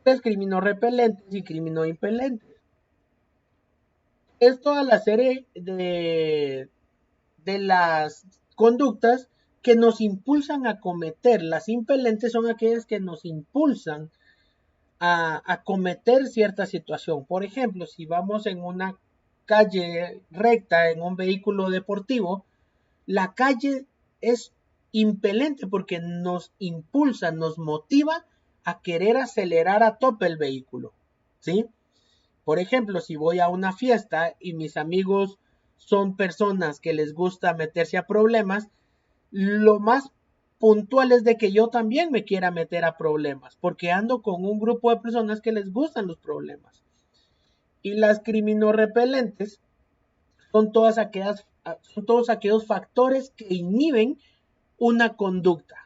Los criminorepelentes y criminodimpelentes. Es toda la serie de las conductas que nos impulsan a cometer. Las impelentes son aquellas que nos impulsan a cometer cierta situación. Por ejemplo, si vamos en una calle recta, en un vehículo deportivo, la calle es impelente porque nos impulsa, nos motiva a querer acelerar a tope el vehículo, ¿sí? Por ejemplo, si voy a una fiesta y mis amigos son personas que les gusta meterse a problemas, lo más puntual es de que yo también me quiera meter a problemas, porque ando con un grupo de personas que les gustan los problemas. Y las criminorepelentes son todos aquellos factores que inhiben una conducta,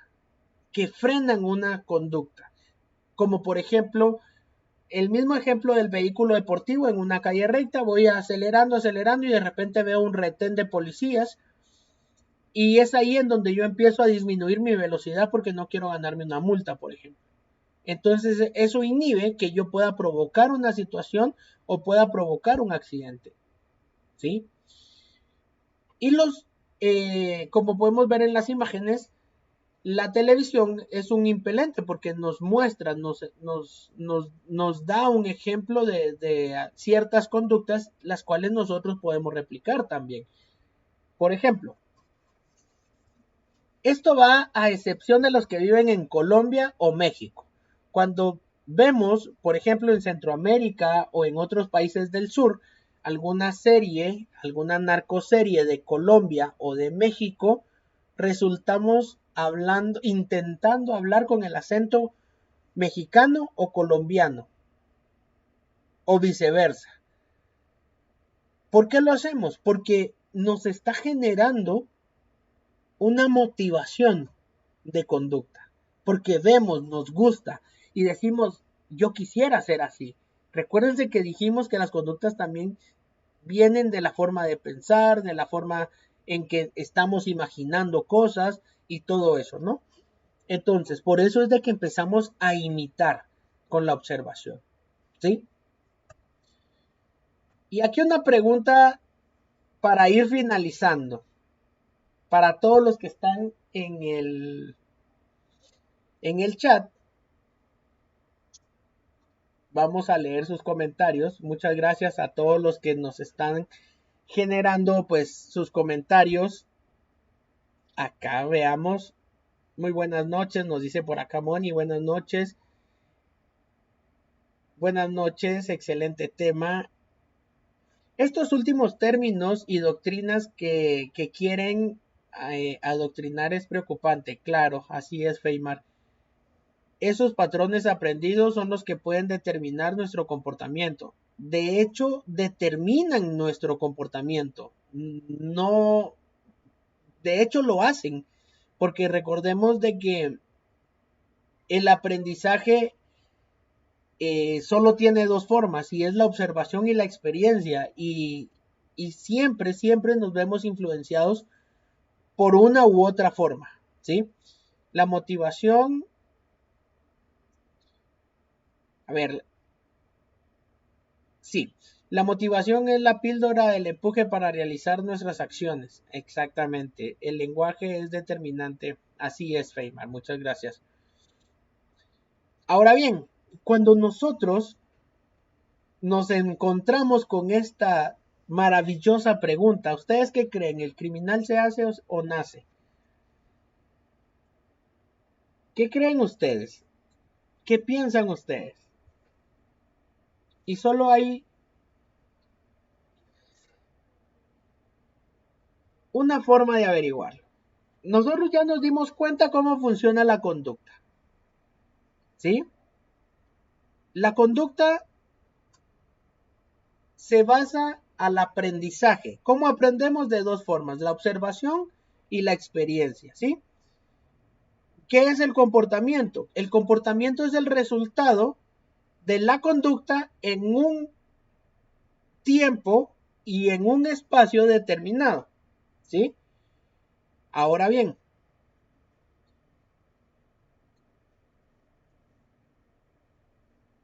que frenan una conducta. Como por ejemplo, el mismo ejemplo del vehículo deportivo en una calle recta, voy acelerando y de repente veo un retén de policías y es ahí en donde yo empiezo a disminuir mi velocidad porque no quiero ganarme una multa, por ejemplo. Entonces eso inhibe que yo pueda provocar una situación o pueda provocar un accidente, ¿sí? Y como podemos ver en las imágenes, la televisión es un impelente porque nos muestra, nos da un ejemplo de ciertas conductas las cuales nosotros podemos replicar también. Por ejemplo, esto va a excepción de los que viven en Colombia o México. Cuando vemos, por ejemplo, en Centroamérica o en otros países del sur, alguna serie, alguna narcoserie de Colombia o de México, resultamos intentando hablar con el acento mexicano o colombiano, o viceversa. ¿Por qué lo hacemos? Porque nos está generando una motivación de conducta, porque vemos, nos gusta y decimos, yo quisiera ser así. Recuérdense que dijimos que las conductas también vienen de la forma de pensar, de la forma en que estamos imaginando cosas y todo eso, ¿no? Entonces, por eso es de que empezamos a imitar con la observación, ¿sí? Y aquí una pregunta para ir finalizando, para todos los que están en el chat. Vamos a leer sus comentarios. Muchas gracias a todos los que nos están generando pues sus comentarios. Acá veamos. Muy buenas noches, nos dice por acá Moni. Buenas noches. Buenas noches, excelente tema. Estos últimos términos y doctrinas que quieren adoctrinar es preocupante. Claro, así es, Feymar. Esos patrones aprendidos son los que pueden determinar nuestro comportamiento. De hecho, determinan nuestro comportamiento. No, de hecho lo hacen, porque recordemos de que el aprendizaje solo tiene dos formas, y es la observación y la experiencia, y siempre nos vemos influenciados por una u otra forma, ¿sí? La motivación, a ver, sí, la motivación es la píldora del empuje para realizar nuestras acciones, exactamente, el lenguaje es determinante, así es, Feymar, muchas gracias. Ahora bien, cuando nosotros nos encontramos con esta maravillosa pregunta, ¿ustedes qué creen? ¿El criminal se hace o nace? ¿Qué creen ustedes? ¿Qué piensan ustedes? Y solo hay una forma de averiguarlo. Nosotros ya nos dimos cuenta cómo funciona la conducta, ¿sí? La conducta se basa al aprendizaje. ¿Cómo aprendemos? De dos formas, la observación y la experiencia, ¿sí? ¿Qué es el comportamiento? El comportamiento es el resultado de la conducta en un tiempo y en un espacio determinado, ¿sí? Ahora bien,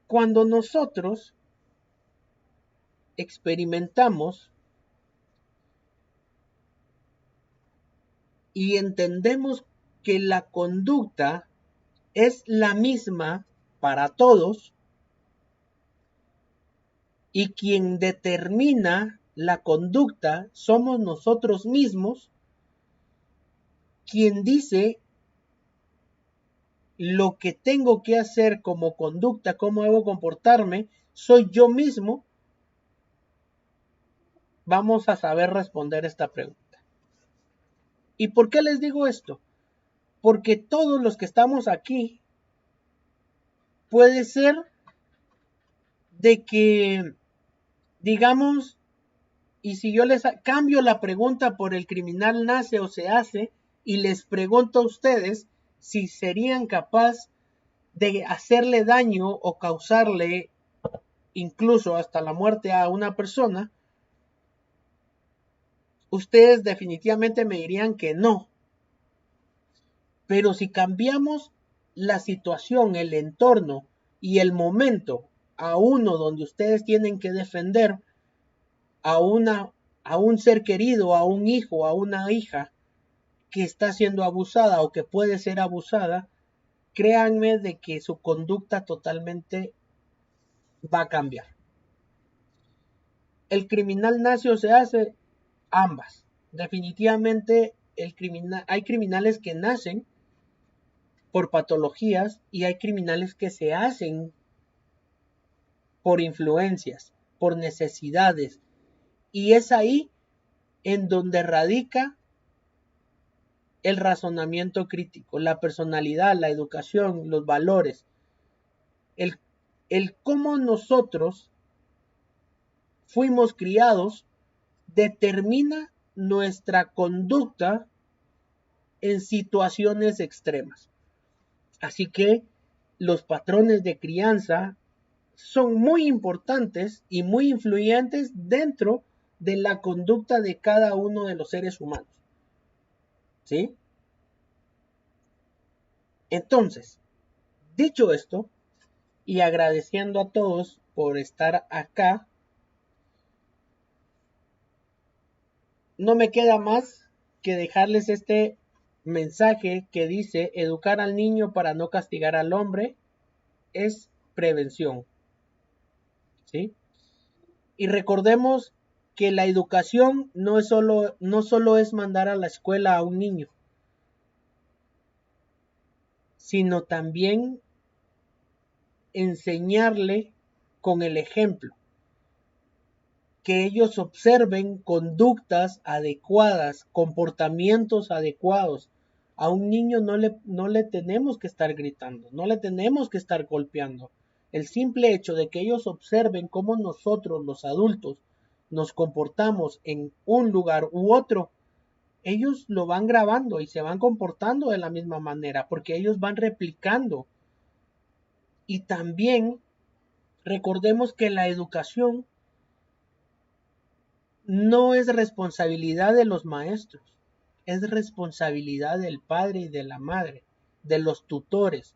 cuando nosotros experimentamos y entendemos que la conducta es la misma para todos y quien determina la conducta somos nosotros mismos, quien dice lo que tengo que hacer como conducta, cómo debo comportarme, soy yo mismo, vamos a saber responder esta pregunta. ¿Y por qué les digo esto? Porque todos los que estamos aquí, puede ser de que, digamos, y si yo les cambio la pregunta por el criminal nace o se hace, y les pregunto a ustedes si serían capaces de hacerle daño o causarle incluso hasta la muerte a una persona, ustedes definitivamente me dirían que no. Pero si cambiamos la situación, el entorno y el momento a uno donde ustedes tienen que defender a un ser querido, a un hijo, a una hija que está siendo abusada o que puede ser abusada, créanme de que su conducta totalmente va a cambiar. El criminal nace o se hace, ambas. Definitivamente hay criminales que nacen por patologías y hay criminales que se hacen por influencias, por necesidades. Y es ahí en donde radica el razonamiento crítico, la personalidad, la educación, los valores, el, el cómo nosotros fuimos criados determina nuestra conducta en situaciones extremas. Así que los patrones de crianza son muy importantes y muy influyentes dentro de la conducta de cada uno de los seres humanos. ¿Sí? Entonces, dicho esto, y agradeciendo a todos por estar acá, no me queda más que dejarles este mensaje que dice: educar al niño para no castigar al hombre es prevención. ¿Sí? Y recordemos que la educación no solo es mandar a la escuela a un niño, sino también enseñarle con el ejemplo, que ellos observen conductas adecuadas, comportamientos adecuados. A un niño no le tenemos que estar gritando, no le tenemos que estar golpeando. El simple hecho de que ellos observen cómo nosotros, los adultos, nos comportamos en un lugar u otro, ellos lo van grabando y se van comportando de la misma manera, porque ellos van replicando. Y también recordemos que la educación no es responsabilidad de los maestros, es responsabilidad del padre y de la madre, de los tutores.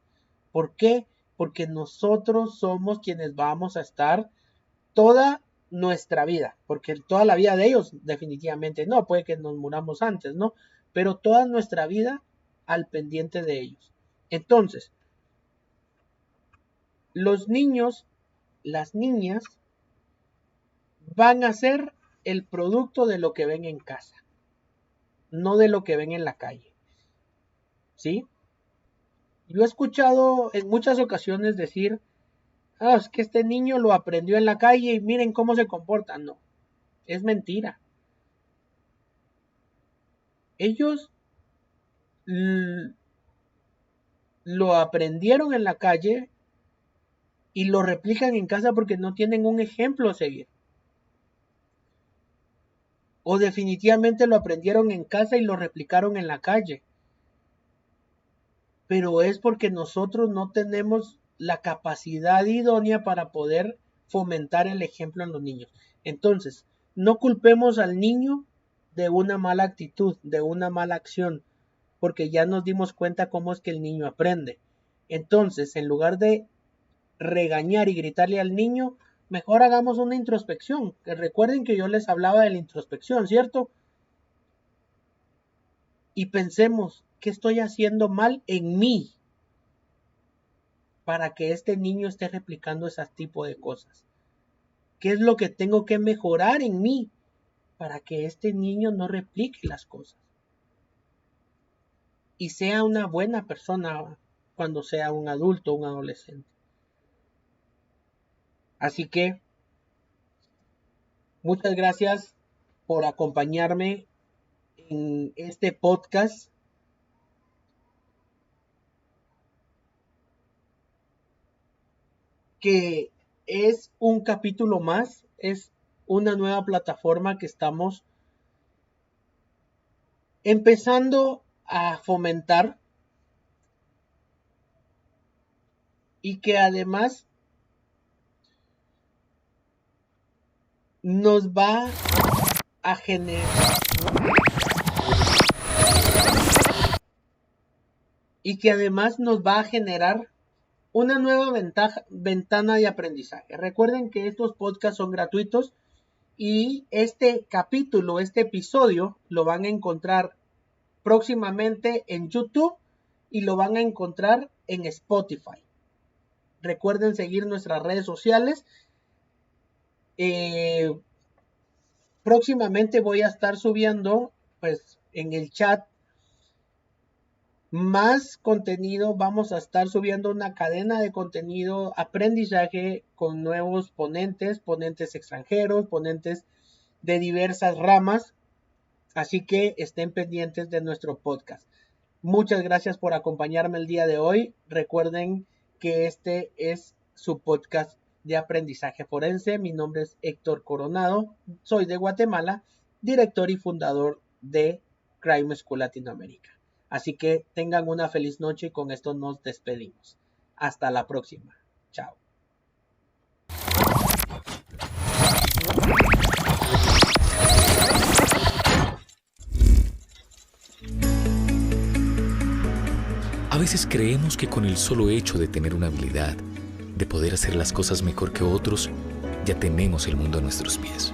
¿Por qué? Porque nosotros somos quienes vamos a estar toda nuestra vida, porque toda la vida de ellos definitivamente no, puede que nos muramos antes, ¿no? Pero toda nuestra vida al pendiente de ellos. Entonces, los niños, las niñas, van a ser el producto de lo que ven en casa, no de lo que ven en la calle. ¿Sí? Yo he escuchado en muchas ocasiones decir: es que este niño lo aprendió en la calle y miren cómo se comporta. No, es mentira. Ellos lo aprendieron en la calle y lo replican en casa porque no tienen un ejemplo a seguir. O definitivamente lo aprendieron en casa y lo replicaron en la calle. Pero es porque nosotros no tenemos la capacidad idónea para poder fomentar el ejemplo en los niños. Entonces, no culpemos al niño de una mala actitud, de una mala acción, porque ya nos dimos cuenta cómo es que el niño aprende. Entonces, en lugar de regañar y gritarle al niño, mejor hagamos una introspección. Que recuerden que yo les hablaba de la introspección, ¿cierto? Y pensemos, ¿qué estoy haciendo mal en mí para que este niño esté replicando ese tipo de cosas? ¿Qué es lo que tengo que mejorar en mí para que este niño no replique las cosas y sea una buena persona cuando sea un adulto o un adolescente? Así que muchas gracias por acompañarme en este podcast. Que es un capítulo más, es una nueva plataforma que estamos empezando a fomentar y que además nos va a generar una nueva ventana de aprendizaje. Recuerden que estos podcasts son gratuitos y este capítulo, este episodio, lo van a encontrar próximamente en YouTube y lo van a encontrar en Spotify. Recuerden seguir nuestras redes sociales. Próximamente voy a estar subiendo, pues, en el chat más contenido. Vamos a estar subiendo una cadena de contenido, aprendizaje con nuevos ponentes extranjeros, ponentes de diversas ramas. Así que estén pendientes de nuestro podcast. Muchas gracias por acompañarme el día de hoy. Recuerden que este es su podcast de aprendizaje forense. Mi nombre es Héctor Coronado. Soy de Guatemala, director y fundador de Crime School Latinoamérica. Así que tengan una feliz noche y con esto nos despedimos. Hasta la próxima. Chao. A veces creemos que con el solo hecho de tener una habilidad, de poder hacer las cosas mejor que otros, ya tenemos el mundo a nuestros pies.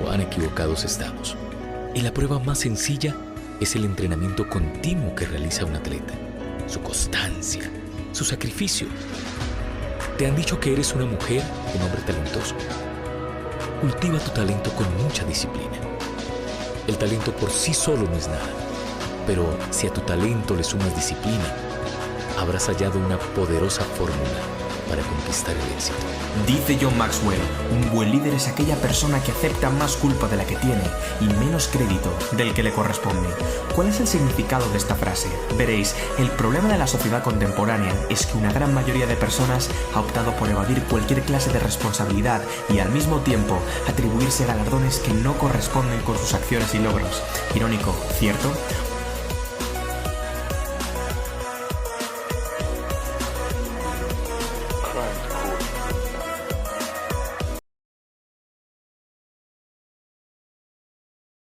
Cuán equivocados estamos. Y la prueba más sencilla es el entrenamiento continuo que realiza un atleta, su constancia, su sacrificio. ¿Te han dicho que eres una mujer, un hombre talentoso? Cultiva tu talento con mucha disciplina. El talento por sí solo no es nada, pero si a tu talento le sumas disciplina, habrás hallado una poderosa fórmula para conquistar el éxito. Dice John Maxwell, un buen líder es aquella persona que acepta más culpa de la que tiene y menos crédito del que le corresponde. ¿Cuál es el significado de esta frase? Veréis, el problema de la sociedad contemporánea es que una gran mayoría de personas ha optado por evadir cualquier clase de responsabilidad y al mismo tiempo atribuirse galardones que no corresponden con sus acciones y logros. Irónico, ¿cierto?